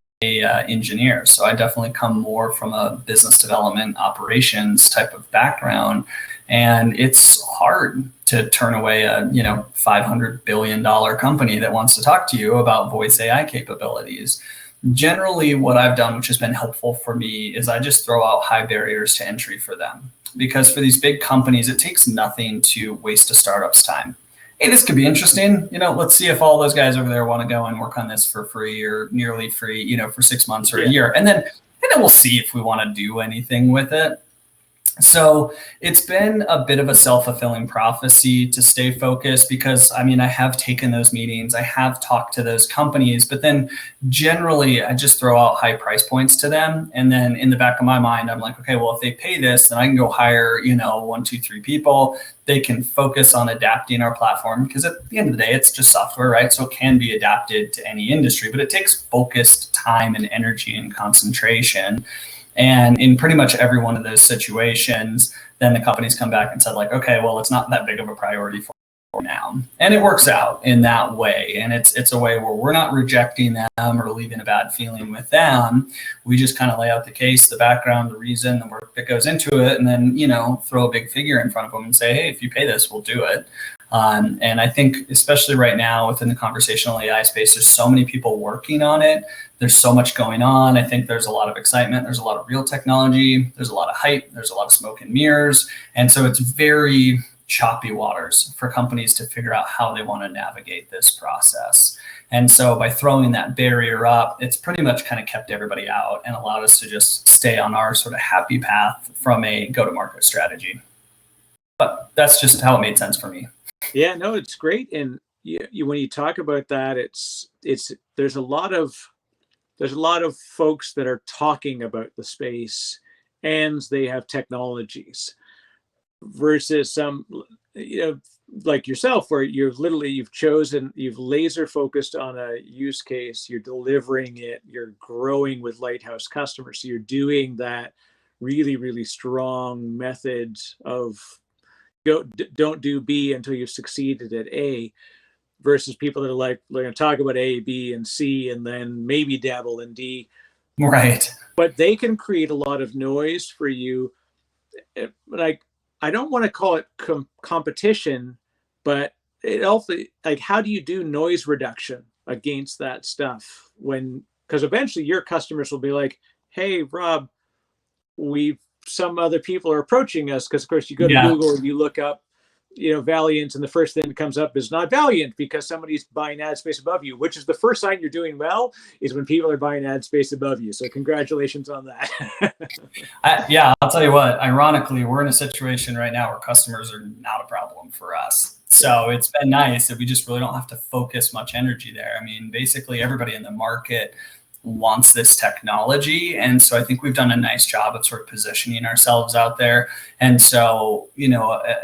engineer. So I definitely come more from a business development operations type of background. And it's hard to turn away a, $500 billion company that wants to talk to you about voice AI capabilities. Generally, what I've done, which has been helpful for me, is I just throw out high barriers to entry for them. Because for these big companies, it takes nothing to waste a startup's time. Hey, this could be interesting. Let's see if all those guys over there want to go and work on this for free or nearly free, for 6 months or a year. And then we'll see if we want to do anything with it. So it's been a bit of a self-fulfilling prophecy to stay focused because, I have taken those meetings, I have talked to those companies, but then generally I just throw out high price points to them. And then in the back of my mind, I'm like, okay, well, if they pay this, then I can go hire, 1, 2, 3 people. They can focus on adapting our platform because at the end of the day, it's just software, right? So it can be adapted to any industry, but it takes focused time and energy and concentration. And in pretty much every one of those situations, then the companies come back and said like, okay, well, it's not that big of a priority for now. And it works out in that way. And it's a way where we're not rejecting them or leaving a bad feeling with them. We just kind of lay out the case, the background, the reason, the work that goes into it, and then, throw a big figure in front of them and say, hey, if you pay this, we'll do it. And I think especially right now within the conversational AI space, there's so many people working on it. There's so much going on. I think there's a lot of excitement. There's a lot of real technology. There's a lot of hype. There's a lot of smoke and mirrors. And so it's very choppy waters for companies to figure out how they want to navigate this process. And so by throwing that barrier up, it's pretty much kind of kept everybody out and allowed us to just stay on our sort of happy path from a go-to-market strategy. But that's just how it made sense for me. Yeah, no, it's great. And when you talk about that, there's a lot of folks that are talking about the space, and they have technologies, versus some, like yourself, where you've laser focused on a use case, you're delivering it, you're growing with lighthouse customers. So you're doing that really, really strong method of don't do B until you've succeeded at A, versus people that are like, they're going to talk about A, B, and C, and then maybe dabble in D. Right. But they can create a lot of noise for you. Like, I don't want to call it competition, but it also, like, how do you do noise reduction against that stuff? Because eventually your customers will be like, hey, Rob, some other people are approaching us, because of course you go to Google and you look up, Valiant, and the first thing that comes up is not Valiant, because somebody's buying ad space above you, which is the first sign you're doing well, is when people are buying ad space above you. So congratulations on that. I'll tell you what, ironically, we're in a situation right now where customers are not a problem for us. So it's been nice that we just really don't have to focus much energy there. I mean, basically everybody in the market wants this technology. And so I think we've done a nice job of sort of positioning ourselves out there. And so,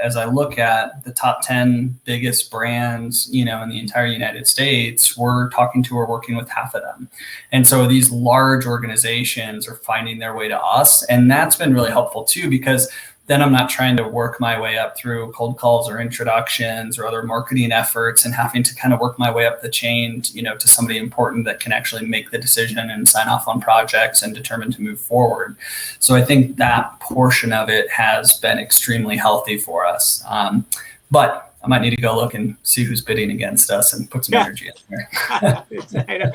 as I look at the top 10 biggest brands, in the entire United States, we're talking to or working with half of them. And so these large organizations are finding their way to us. And that's been really helpful too, because then I'm not trying to work my way up through cold calls or introductions or other marketing efforts and having to kind of work my way up the chain, to somebody important that can actually make the decision and sign off on projects and determine to move forward. So I think that portion of it has been extremely healthy for us. But I might need to go look and see who's bidding against us and put some energy in there.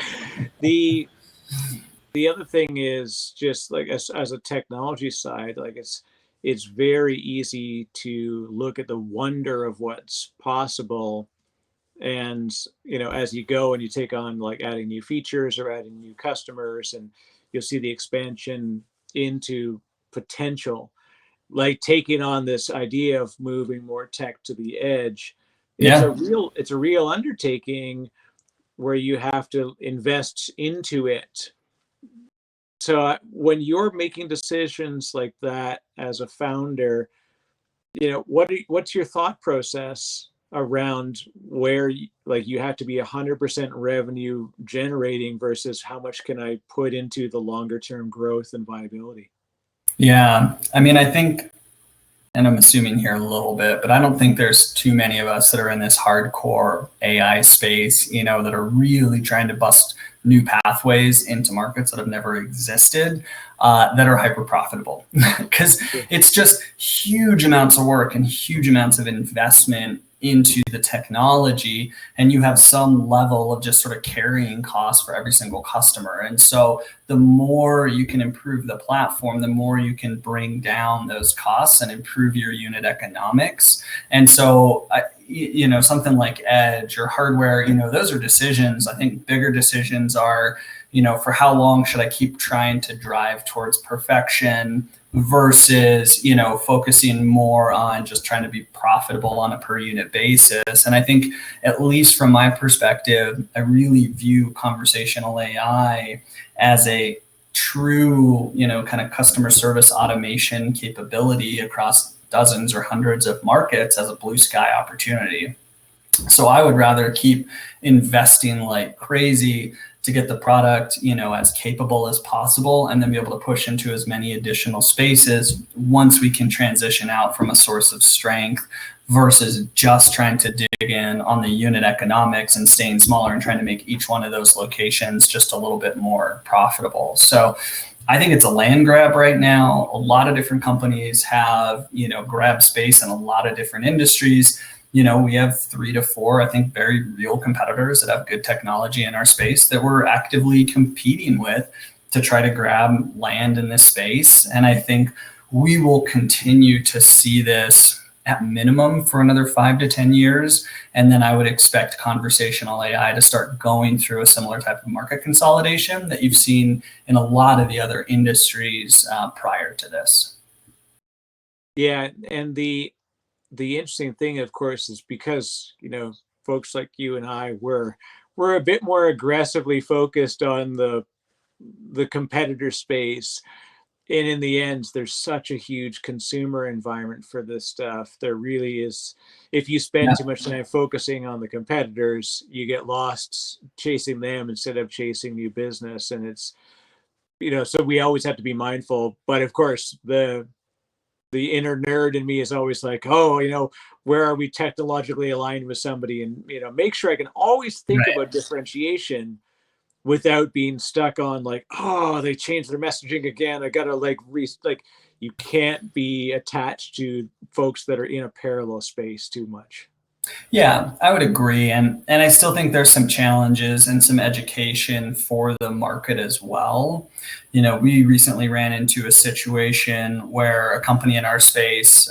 The other thing is just like as a technology side, like it's very easy to look at the wonder of what's possible. And, as you go and you take on, like, adding new features or adding new customers, and you'll see the expansion into potential, like taking on this idea of moving more tech to the edge. It's a real undertaking where you have to invest into it. So when you're making decisions like that as a founder, what's your thought process around where you have to be 100% revenue generating versus how much can I put into the longer term growth and viability? Yeah, I mean, I think, and I'm assuming here a little bit, but I don't think there's too many of us that are in this hardcore AI space, that are really trying to bust new pathways into markets that have never existed, that are hyper profitable, because it's just huge amounts of work and huge amounts of investment into the technology, and you have some level of just sort of carrying costs for every single customer. And so the more you can improve the platform, the more you can bring down those costs and improve your unit economics. And so something like Edge or hardware, those are decisions. I think bigger decisions are, for how long should I keep trying to drive towards perfection versus, focusing more on just trying to be profitable on a per unit basis. And I think, at least from my perspective, I really view conversational AI as a true, kind of customer service automation capability across dozens or hundreds of markets as a blue sky opportunity. So I would rather keep investing like crazy to get the product, as capable as possible, and then be able to push into as many additional spaces once we can transition out from a source of strength, versus just trying to dig in on the unit economics and staying smaller and trying to make each one of those locations just a little bit more profitable. So I think it's a land grab right now. A lot of different companies have, grabbed space in a lot of different industries. We have 3 to 4, I think, very real competitors that have good technology in our space that we're actively competing with to try to grab land in this space. And I think we will continue to see this at minimum for another 5 to 10 years. And then I would expect conversational AI to start going through a similar type of market consolidation that you've seen in a lot of the other industries prior to this. Yeah, and the interesting thing, of course, is because folks like you and I, we're a bit more aggressively focused on the competitor space. And in the end, there's such a huge consumer environment for this stuff. There really is. If you spend too much time focusing on the competitors, you get lost chasing them instead of chasing new business. And it's, so we always have to be mindful. But of course, the inner nerd in me is always like, oh, where are we technologically aligned with somebody? And, make sure I can always think about differentiation without being stuck on like, oh, they changed their messaging again. I gotta you can't be attached to folks that are in a parallel space too much. Yeah, I would agree. And I still think there's some challenges and some education for the market as well. We recently ran into a situation where a company in our space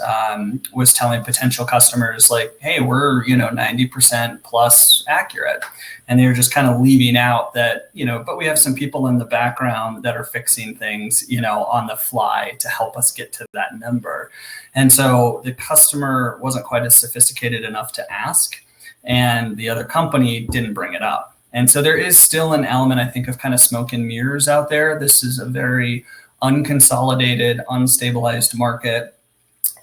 was telling potential customers like, hey, we're, 90% plus accurate. And they were just kind of leaving out that, but we have some people in the background that are fixing things, on the fly to help us get to that number. And so the customer wasn't quite as sophisticated enough to ask, and the other company didn't bring it up. And so there is still an element, I think, of kind of smoke and mirrors out there. This is a very unconsolidated, unstabilized market.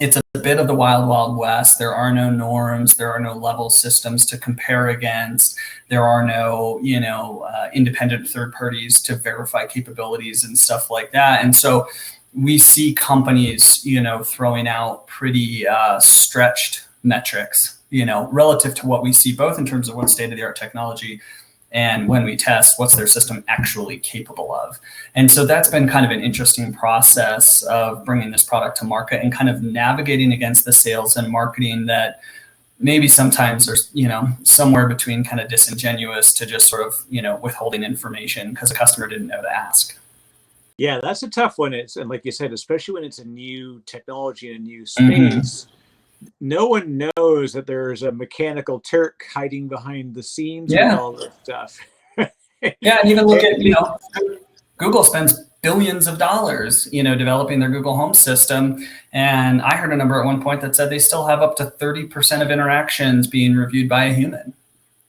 It's a bit of the wild, wild west. There are no norms. There are no level systems to compare against. There are no, independent third parties to verify capabilities and stuff like that. And so we see companies, throwing out pretty stretched metrics, relative to what we see, both in terms of what state-of-the-art technology and when we test, what's their system actually capable of. And so that's been kind of an interesting process of bringing this product to market and kind of navigating against the sales and marketing that maybe sometimes are, somewhere between kind of disingenuous to just sort of, withholding information because the customer didn't know to ask. Yeah, that's a tough one. And like you said, especially when it's a new technology and a new space, no one knows that there's a mechanical Turk hiding behind the scenes with all this stuff. Yeah, and even look at, Google spends billions of dollars, developing their Google Home system. And I heard a number at one point that said they still have up to 30% of interactions being reviewed by a human.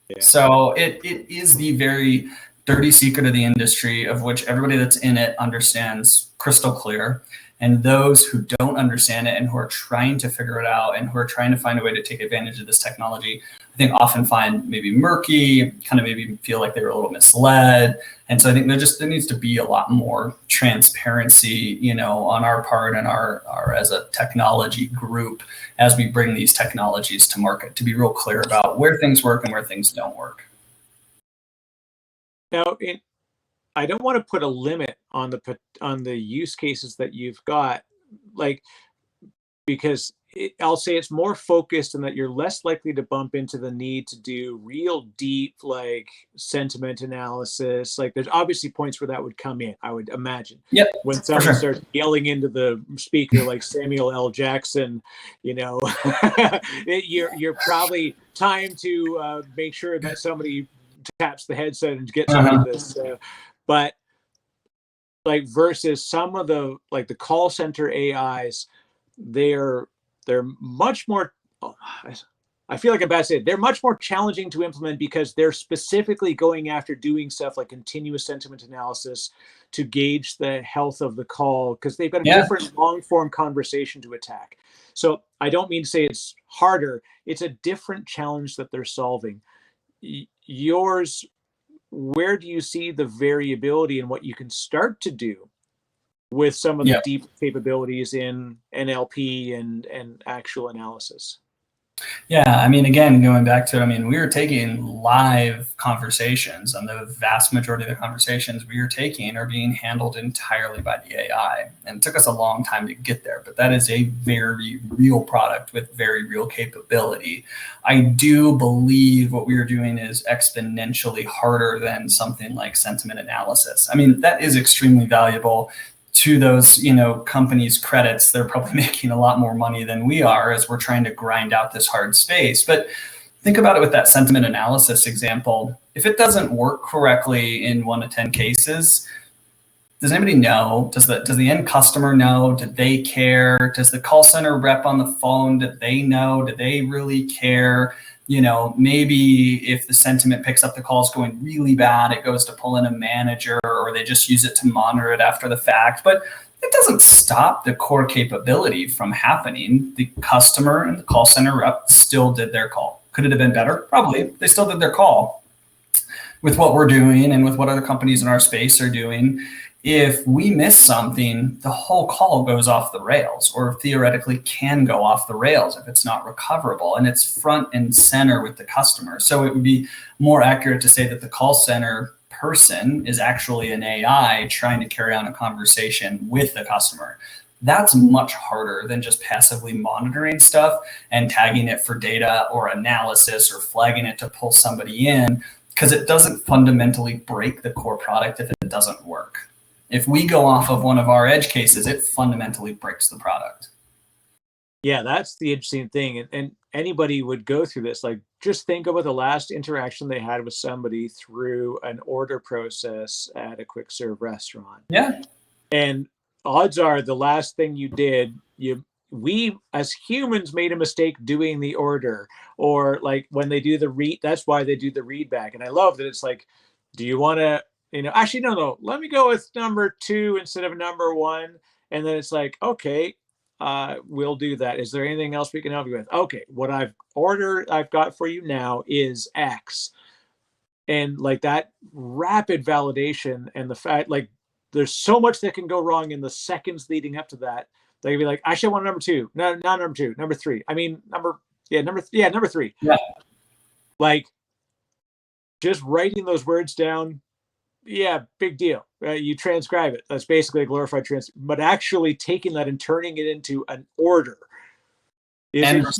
Yeah. So it is the very dirty secret of the industry, of which everybody that's in it understands crystal clear. And those who don't understand it and who are trying to figure it out and who are trying to find a way to take advantage of this technology, I think often find maybe murky, kind of maybe feel like they were a little misled. And so I think there needs to be a lot more transparency, on our part and our as a technology group as we bring these technologies to market, to be real clear about where things work and where things don't work. Now, I don't want to put a limit on the use cases that you've got, because I'll say it's more focused in that you're less likely to bump into the need to do real deep, sentiment analysis. There's obviously points where that would come in, I would imagine. Yep. When someone starts yelling into the speaker like Samuel L. Jackson, you're probably time to make sure that somebody taps the headset and gets rid of this. But versus some of the the call center AIs, they're much more, I feel like I'm about to say it, they're much more challenging to implement because they're specifically going after doing stuff like continuous sentiment analysis to gauge the health of the call, because they've got a different long form conversation to attack. So I don't mean to say it's harder, it's a different challenge that they're solving. Yours, where do you see the variability in what you can start to do with some of the deep capabilities in NLP and actual analysis? Yeah, I mean, again, going back to it, we were taking live conversations, and the vast majority of the conversations we are taking are being handled entirely by the AI. And it took us a long time to get there, but that is a very real product with very real capability. I do believe what we are doing is exponentially harder than something like sentiment analysis. That is extremely valuable. To those, companies' credits, they're probably making a lot more money than we are as we're trying to grind out this hard space. But think about it with that sentiment analysis example. If it doesn't work correctly in 1 to 10 cases, does anybody know? Does the end customer know? Do they care? Does the call center rep on the phone, do they know? Do they really care? Maybe if the sentiment picks up the call is going really bad, it goes to pull in a manager, or they just use it to monitor it after the fact. But it doesn't stop the core capability from happening. The customer and the call center rep still did their call. Could it have been better? Probably. They still did their call. With what we're doing and with what other companies in our space are doing, if we miss something, the whole call goes off the rails, or theoretically can go off the rails if it's not recoverable, and it's front and center with the customer. So it would be more accurate to say that the call center person is actually an AI trying to carry on a conversation with the customer. That's much harder than just passively monitoring stuff and tagging it for data or analysis or flagging it to pull somebody in, because it doesn't fundamentally break the core product if it doesn't work. If we go off of one of our edge cases, it fundamentally breaks the product. Yeah, that's the interesting thing. And anybody would go through this. Like, just think about the last interaction they had with somebody through an order process at a quick serve restaurant. Yeah. And odds are the last thing you did, we as humans made a mistake doing the order, or like when they do the read, that's why they do the read back. And I love that it's like, do you want to, actually, no, let me go with number 2 instead of number 1. And then it's like, okay, we'll do that. Is there anything else we can help you with? Okay, what I've got for you now is X. And like that rapid validation, and the fact, like, there's so much that can go wrong in the seconds leading up to that. They'd be like, actually, I want number 2. No, not number 2, number 3. I mean, number 3. Yeah. Like, just writing those words down. Yeah, big deal. You transcribe it. That's basically a glorified but actually taking that and turning it into an order is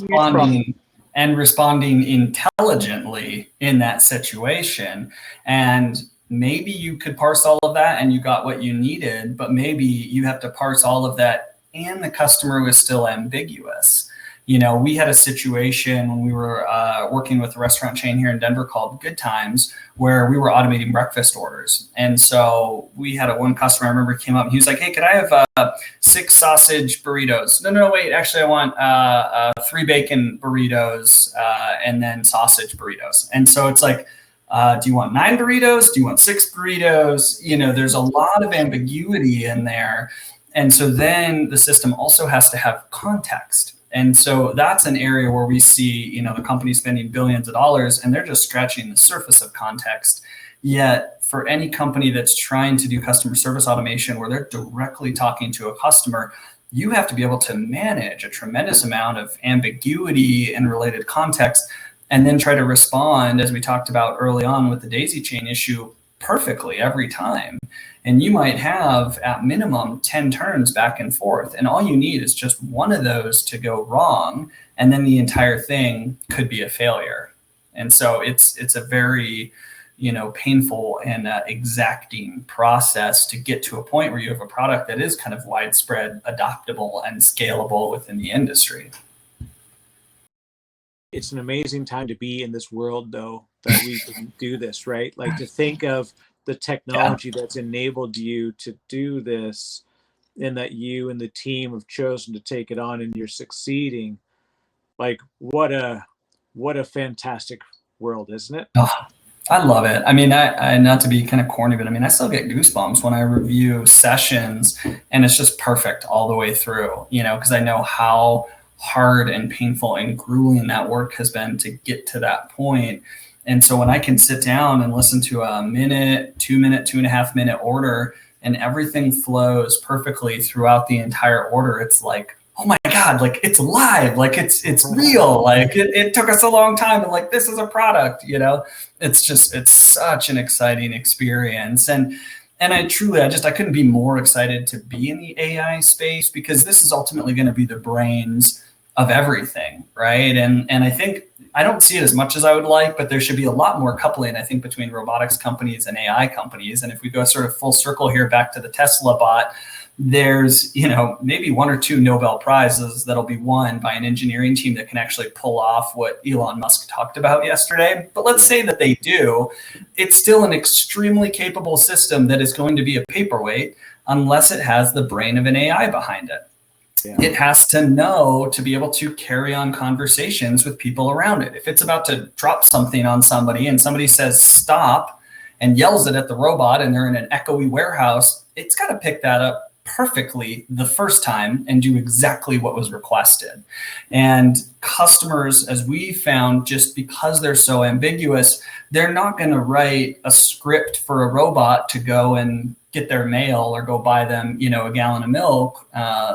responding intelligently in that situation. And maybe you could parse all of that and you got what you needed, but maybe you have to parse all of that and the customer was still ambiguous. We had a situation when we were working with a restaurant chain here in Denver called Good Times, where we were automating breakfast orders. And so we had one customer, I remember, came up and he was like, hey, could I have 6 sausage burritos? No, wait, actually I want 3 bacon burritos and then sausage burritos. And so it's like, do you want 9 burritos? Do you want 6 burritos? There's a lot of ambiguity in there. And so then the system also has to have context. And so that's an area where we see, the company spending billions of dollars and they're just scratching the surface of context. Yet for any company that's trying to do customer service automation where they're directly talking to a customer, you have to be able to manage a tremendous amount of ambiguity and related context and then try to respond, as we talked about early on with the daisy chain issue, perfectly every time. And you might have at minimum 10 turns back and forth. And all you need is just one of those to go wrong. And then the entire thing could be a failure. And so it's a very, painful and exacting process to get to a point where you have a product that is kind of widespread, adoptable, and scalable within the industry. It's an amazing time to be in this world, though, that we can do this, right? Like, to think of the technology that's enabled you to do this, and that you and the team have chosen to take it on and you're succeeding. Like, what a fantastic world, isn't it? Oh, I love it. I mean, I not to be kind of corny, but I still get goosebumps when I review sessions and it's just perfect all the way through, because I know how hard and painful and grueling that work has been to get to that point. And so when I can sit down and listen to a minute, 2 minute, 2.5 minute order, and everything flows perfectly throughout the entire order, it's like, oh my God, like it's live, like it's real, like it took us a long time, and like this is a product, it's such an exciting experience. And I couldn't be more excited to be in the AI space, because this is ultimately going to be the brains of everything, right? And I think I don't see it as much as I would like, but there should be a lot more coupling, I think, between robotics companies and AI companies. And if we go sort of full circle here back to the Tesla bot, there's, maybe 1 or 2 Nobel Prizes that'll be won by an engineering team that can actually pull off what Elon Musk talked about yesterday. But let's say that they do, it's still an extremely capable system that is going to be a paperweight unless it has the brain of an AI behind it. It has to know to be able to carry on conversations with people around it. If it's about to drop something on somebody and somebody says stop and yells it at the robot and they're in an echoey warehouse, it's got to pick that up perfectly the first time and do exactly what was requested. And customers, as we found, just because they're so ambiguous, they're not going to write a script for a robot to go and get their mail or go buy them, a gallon of milk,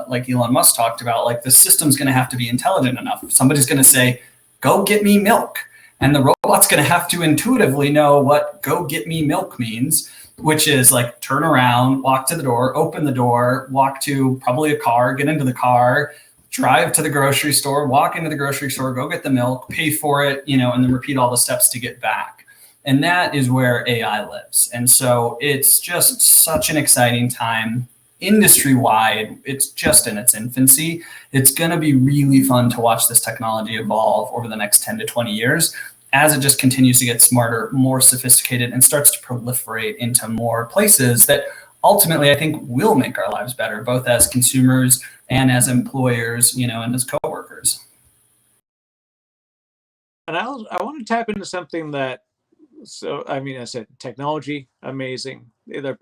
like Elon Musk talked about. Like, the system's going to have to be intelligent enough. Somebody's going to say, go get me milk. And the robot's going to have to intuitively know what go get me milk means, which is like turn around, walk to the door, open the door, walk to probably a car, get into the car, drive to the grocery store, walk into the grocery store, go get the milk, pay for it, and then repeat all the steps to get back. And that is where AI lives. And so it's just such an exciting time industry-wide. It's just in its infancy. It's going to be really fun to watch this technology evolve over the next 10 to 20 years as it just continues to get smarter, more sophisticated, and starts to proliferate into more places that ultimately I think will make our lives better, both as consumers and as employers, and as coworkers. And I want to tap into something that, I said technology, amazing.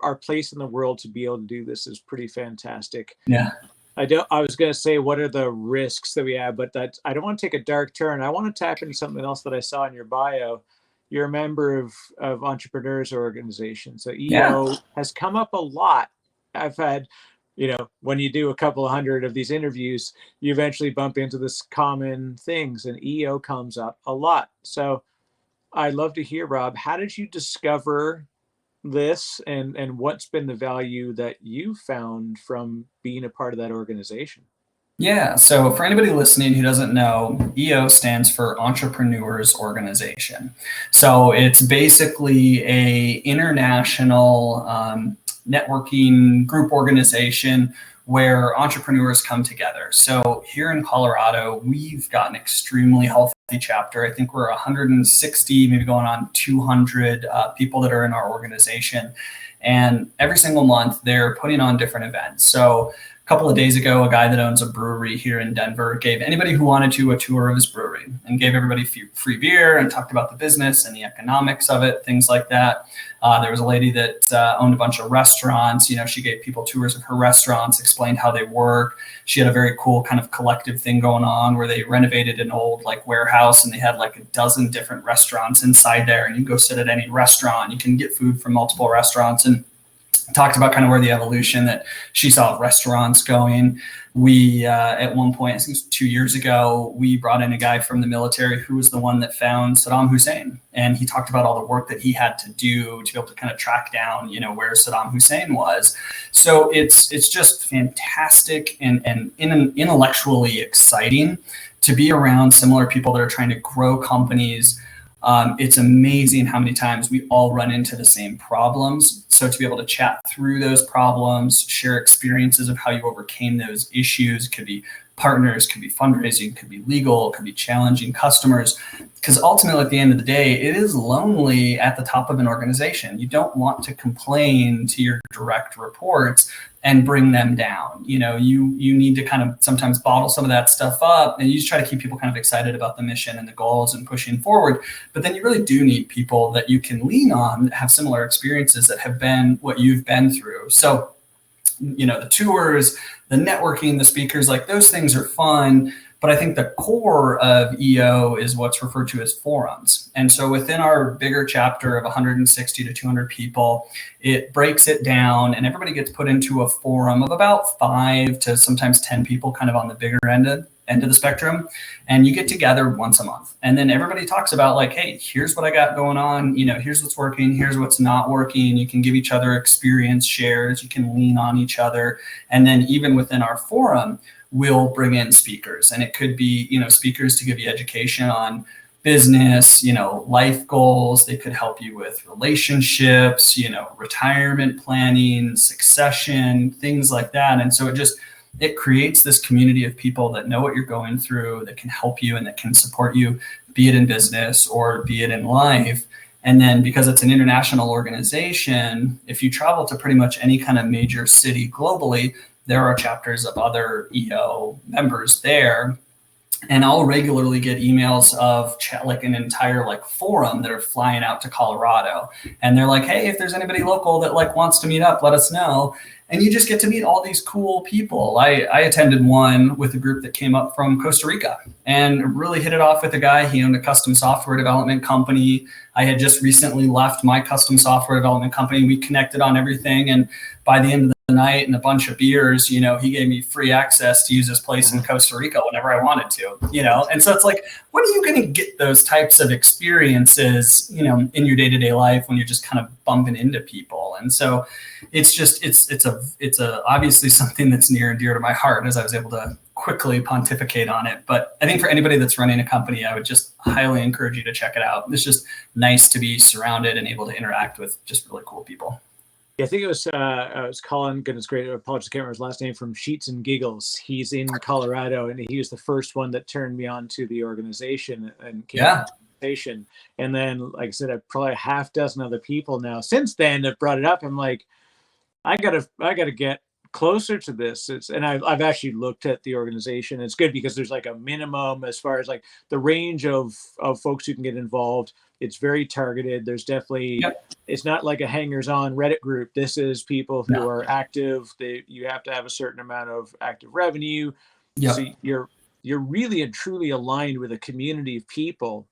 Our place in the world to be able to do this is pretty fantastic. Yeah. I was going to say, what are the risks that we have, but I don't want to take a dark turn. I want to tap into something else that I saw in your bio. You're a member of Entrepreneurs Organization. So EO has come up a lot. I've had, when you do a couple of hundred of these interviews, you eventually bump into this common things, and EO comes up a lot. So I'd love to hear, Rob, how did you discover this, and what's been the value that you found from being a part of that organization? Yeah, so for anybody listening who doesn't know, EO stands for Entrepreneurs Organization. So it's basically a international networking group organization where entrepreneurs come together. So here in Colorado, we've got an extremely healthy chapter. I think we're 160, maybe going on 200 people that are in our organization. And every single month, they're putting on different events. So a couple of days ago, a guy that owns a brewery here in Denver gave anybody who wanted to a tour of his brewery and gave everybody free beer and talked about the business and the economics of it, things like that. There was a lady that owned a bunch of restaurants. She gave people tours of her restaurants, explained how they work. She had a very cool kind of collective thing going on where they renovated an old warehouse, and they had a dozen different restaurants inside there. And you go sit at any restaurant, you can get food from multiple restaurants, and talked about kind of where the evolution that she saw of restaurants going. We, at one point, I think it was 2 years ago, we brought in a guy from the military who was the one that found Saddam Hussein. And he talked about all the work that he had to do to be able to kind of track down, where Saddam Hussein was. So it's just fantastic and intellectually exciting to be around similar people that are trying to grow companies. It's amazing how many times we all run into the same problems. So to be able to chat through those problems, share experiences of how you overcame those issues, could be partners, could be fundraising, could be legal, could be challenging customers. Because ultimately, at the end of the day, it is lonely at the top of an organization. You don't want to complain to your direct reports and bring them down. You need to kind of sometimes bottle some of that stuff up, and you just try to keep people kind of excited about the mission and the goals and pushing forward. But then you really do need people that you can lean on that have similar experiences, that have been what you've been through. So, the tours, the networking, the speakers, those things are fun. But I think the core of EO is what's referred to as forums. And so within our bigger chapter of 160 to 200 people, it breaks it down, and everybody gets put into a forum of about 5 to sometimes 10 people, kind of on the bigger end of the spectrum. And you get together once a month. And then everybody talks about hey, here's what I got going on. Here's what's working. Here's what's not working. You can give each other experience shares. You can lean on each other. And then even within our forum, we'll bring in speakers, and it could be, speakers to give you education on business, life goals. They could help you with relationships, retirement planning, succession, things like that. And so it creates this community of people that know what you're going through, that can help you and that can support you, be it in business or be it in life. And then because it's an international organization, if you travel to pretty much any kind of major city globally, there are chapters of other EO members there. And I'll regularly get emails of like an entire like forum that are flying out to Colorado. And they're like, hey, if there's anybody local that like wants to meet up, let us know. And you just get to meet all these cool people. I attended one with a group that came up from Costa Rica and really hit it off with a guy. He owned a custom software development company. I had just recently left my custom software development company. We connected on everything. And by the end of the night and a bunch of beers, he gave me free access to use his place in Costa Rica whenever I wanted to, And so it's like, when are you going to get those types of experiences, in your day-to-day life when you're just kind of bumping into people? And so it's obviously something that's near and dear to my heart, as I was able to quickly pontificate on it. But I think for anybody that's running a company, I would just highly encourage you to check it out. It's just nice to be surrounded and able to interact with just really cool people. Yeah, I think it was Colin. Goodness great. I apologize, I can't remember his last name, from Sheets and Giggles. He's in Colorado, and he was the first one that turned me on to the organization and conversation. And then, like I said, I've probably a half dozen other people now since then have brought it up. I'm like, I gotta get closer to this. I've actually looked at the organization. It's good because there's like a minimum as far as like the range of folks who can get involved. It's very targeted. There's definitely, It's not like a hangers-on Reddit group. This is people who are active. You have to have a certain amount of active revenue. So you're really and truly aligned with a community of people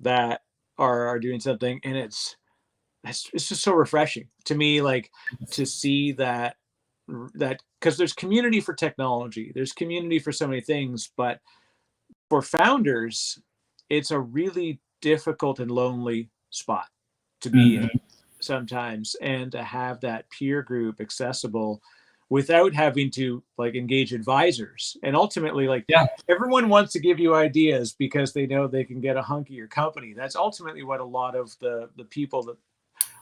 that are doing something, and it's just so refreshing to me, like to see that because there's community for technology, there's community for so many things, but for founders, it's a really difficult and lonely spot to be in sometimes, and to have that peer group accessible without having to like engage advisors. And ultimately, everyone wants to give you ideas because they know they can get a hunk of your company. That's ultimately what a lot of the people that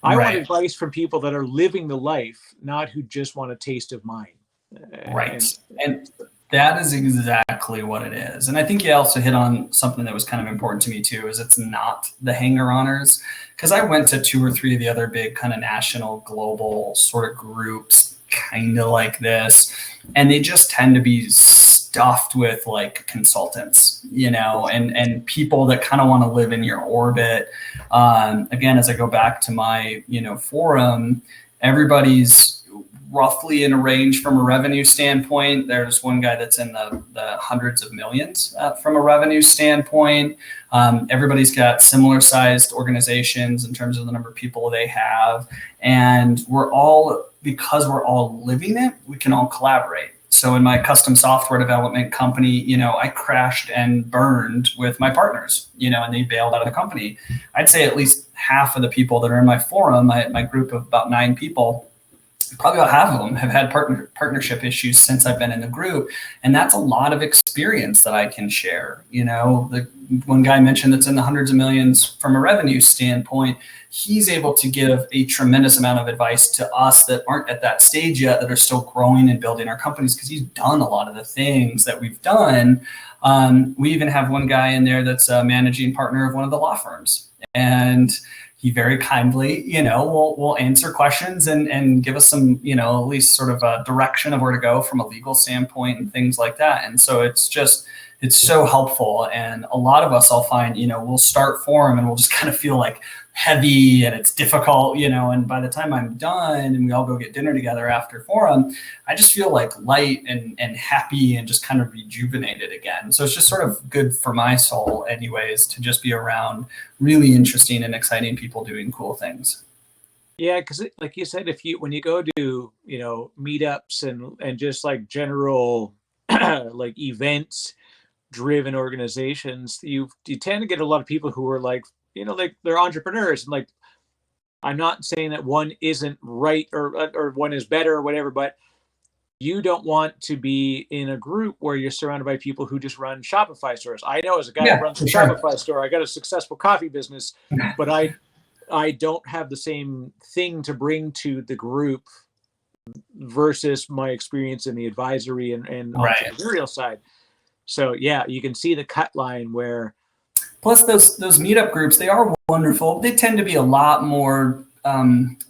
I want advice from people that are living the life, not who just want a taste of mine. And that is exactly what it is. And I think you also hit on something that was kind of important to me too, is it's not the hanger-oners. Because I went to 2 or 3 of the other big kind of national, global sort of groups, kind of like this. And they just tend to be stuffed with like consultants, and people that kind of want to live in your orbit. Again, as I go back to my, forum, everybody's roughly in a range from a revenue standpoint. There's one guy that's in the hundreds of millions from a revenue standpoint. Everybody's got similar sized organizations in terms of the number of people they have. And because we're all living it, we can all collaborate. So in my custom software development company, I crashed and burned with my partners, and they bailed out of the company. I'd say at least half of the people that are in my forum, my group of about 9 people, probably about half of them have had partnership issues since I've been in the group. And that's a lot of experience that I can share. The one guy mentioned that's in the hundreds of millions from a revenue standpoint, he's able to give a tremendous amount of advice to us that aren't at that stage yet, that are still growing and building our companies, because he's done a lot of the things that we've done. We even have one guy in there that's a managing partner of one of the law firms. And he very kindly, will answer questions and give us some, at least sort of a direction of where to go from a legal standpoint and things like that. And so it's so helpful. And a lot of us, I'll find, we'll start forum and we'll just kind of feel like heavy and it's difficult, and by the time I'm done and we all go get dinner together after forum, I just feel like light and happy and just kind of rejuvenated again. So it's just sort of good for my soul anyways, to just be around really interesting and exciting people doing cool things. Yeah, because like you said, when you go to, meetups and just like general like events driven organizations, you tend to get a lot of people who are like, like they're entrepreneurs, and like, I'm not saying that one isn't right or one is better or whatever, but you don't want to be in a group where you're surrounded by people who just run Shopify stores. I know, as a guy who runs a Shopify store, I got a successful coffee business, but I don't have the same thing to bring to the group versus my experience in the advisory and entrepreneurial side. So yeah, you can see the cut line where. Plus those meetup groups, they are wonderful. They tend to be a lot more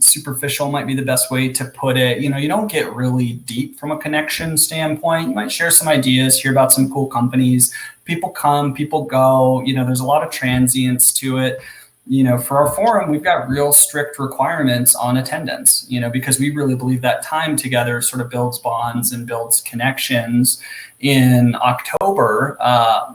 superficial might be the best way to put it. You don't get really deep from a connection standpoint. You might share some ideas, hear about some cool companies. People come, people go. There's a lot of transience to it. For our forum, we've got real strict requirements on attendance, because we really believe that time together sort of builds bonds and builds connections. In October,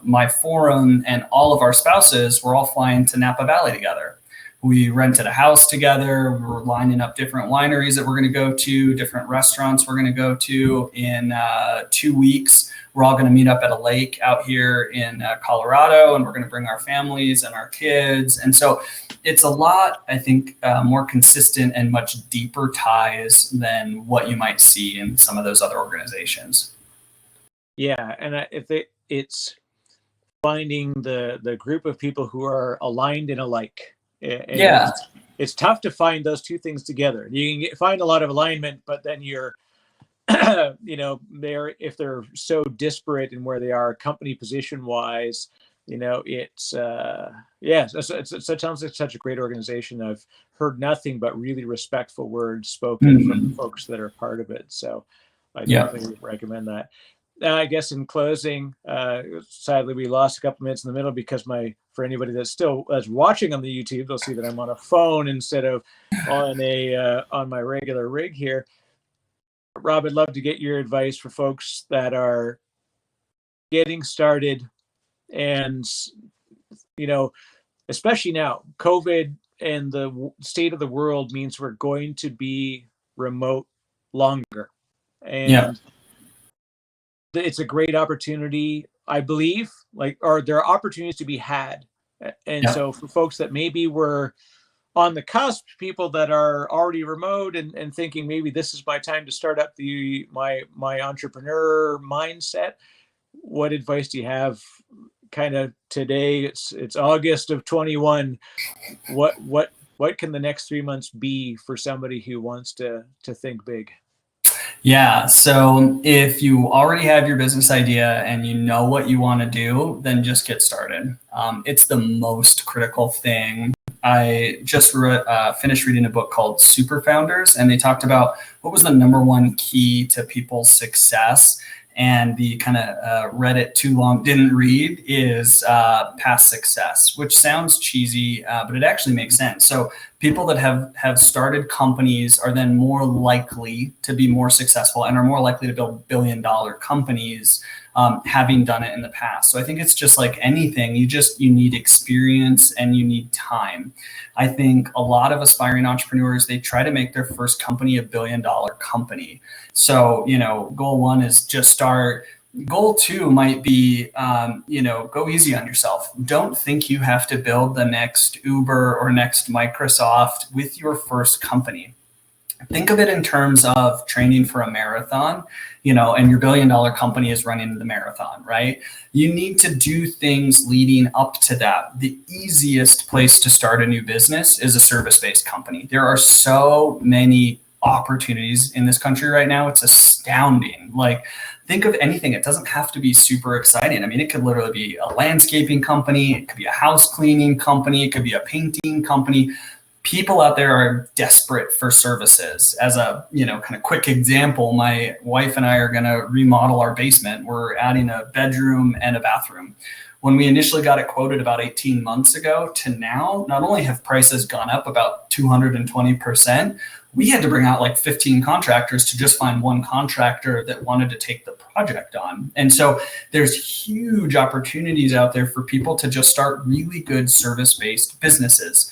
my forum and all of our spouses were all flying to Napa Valley together. We rented a house together. We were lining up different wineries that we're going to go to, different restaurants we're going to go to. In 2 weeks, we're all going to meet up at a lake out here in Colorado, and we're going to bring our families and our kids. And so it's a lot, I think, more consistent and much deeper ties than what you might see in some of those other organizations. Yeah, and it's finding the group of people who are aligned and alike. And yeah, it's tough to find those two things together. You can find a lot of alignment, but then you're, if they're so disparate in where they are company position wise, it's it sounds like such a great organization. I've heard nothing but really respectful words spoken from folks that are part of it. So I definitely recommend that. I guess in closing, sadly, we lost a couple minutes in the middle because for anybody that's watching on the YouTube, they'll see that I'm on a phone instead of on my regular rig here. Rob, I'd love to get your advice for folks that are getting started and, especially now, COVID and the state of the world means we're going to be remote longer. And it's a great opportunity, I believe, or there are opportunities to be had. And so for folks that maybe were on the cusp, people that are already remote and thinking maybe this is my time to start up my entrepreneur mindset, what advice do you have kind of today? It's August of 21. What can the next 3 months be for somebody who wants to think big? Yeah. So if you already have your business idea and you know what you want to do, then just get started. It's the most critical thing. I just finished reading a book called Super Founders, and they talked about what was the number one key to people's success. And the kind of read it too long, didn't read is past success, which sounds cheesy, but it actually makes sense. So people that have started companies are then more likely to be more successful and are more likely to build billion-dollar companies, having done it in the past. So I think it's just like anything, you need experience and you need time. I think a lot of aspiring entrepreneurs, they try to make their first company $1 billion company. So, goal one is just start. Goal two might be, go easy on yourself. Don't think you have to build the next Uber or next Microsoft with your first company. Think of it in terms of training for a marathon, and your $1 billion company is running the marathon, right? You need to do things leading up to that. The easiest place to start a new business is a service-based company. There are so many opportunities in this country right now. It's astounding. Think of anything. It doesn't have to be super exciting. I mean, it could literally be a landscaping company. It could be a house cleaning company. It could be a painting company. People out there are desperate for services. As a, kind of quick example, my wife and I are going to remodel our basement. We're adding a bedroom and a bathroom. When we initially got it quoted about 18 months ago to now, not only have prices gone up about 220%, we had to bring out like 15 contractors to just find one contractor that wanted to take the project on. And so there's huge opportunities out there for people to just start really good service-based businesses.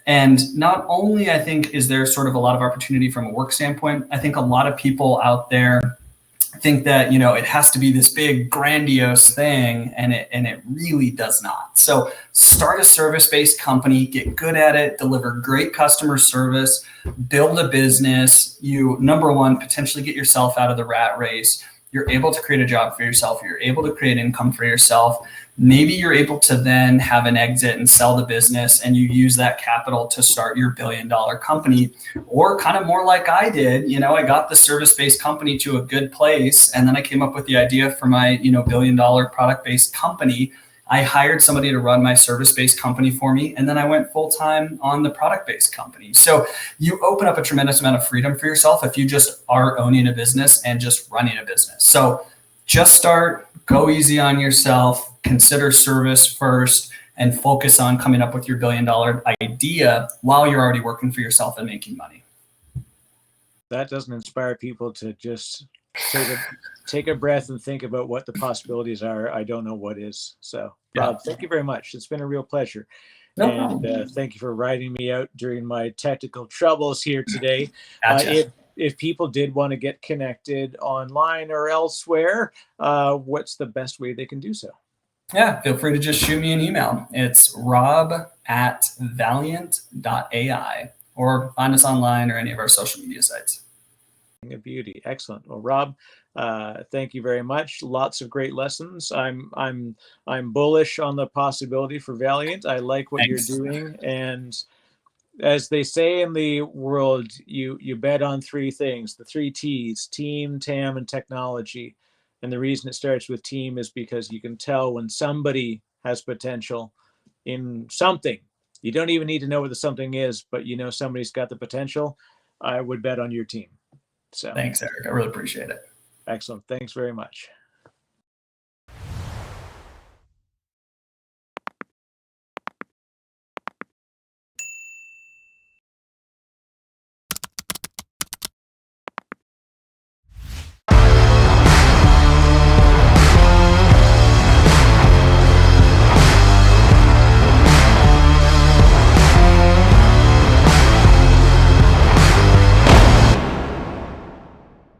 And not only, I think, is there sort of a lot of opportunity from a work standpoint, I think a lot of people out there think that, it has to be this big grandiose thing, and it really does not. So start a service-based company, get good at it, deliver great customer service, build a business. You, number one, potentially get yourself out of the rat race. You're able to create a job for yourself. You're able to create income for yourself. Maybe you're able to then have an exit and sell the business, and you use that capital to start your $1 billion company, or kind of more like I did. I got the service-based company to a good place, and then I came up with the idea for my $1 billion product-based company. I hired somebody to run my service-based company for me, and then I went full-time on the product-based company. So you open up a tremendous amount of freedom for yourself if you just are owning a business and just running a business. So just start, go easy on yourself, consider service first, and focus on coming up with your billion-dollar idea while you're already working for yourself and making money. That doesn't inspire people to just take a breath and think about what the possibilities are. I don't know what is. So, Rob, thank you very much. It's been a real pleasure. No problem. Thank you for riding me out during my technical troubles here today. Gotcha. If people did want to get connected online or elsewhere, what's the best way they can do so? Yeah, feel free to just shoot me an email. It's rob@valiant.ai, or find us online or any of our social media sites. A beauty. Excellent. Well, Rob, thank you very much. Lots of great lessons. I'm bullish on the possibility for Valiant. I like what Thanks. you're doing, and as they say in the world, you bet on three things: the three T's: team, TAM, and technology. And the reason it starts with team is because you can tell when somebody has potential in something. You don't even need to know what the something is, but you know somebody's got the potential. I would bet on your team. So Thanks, Eric. I really appreciate it. excellent. Thanks very much.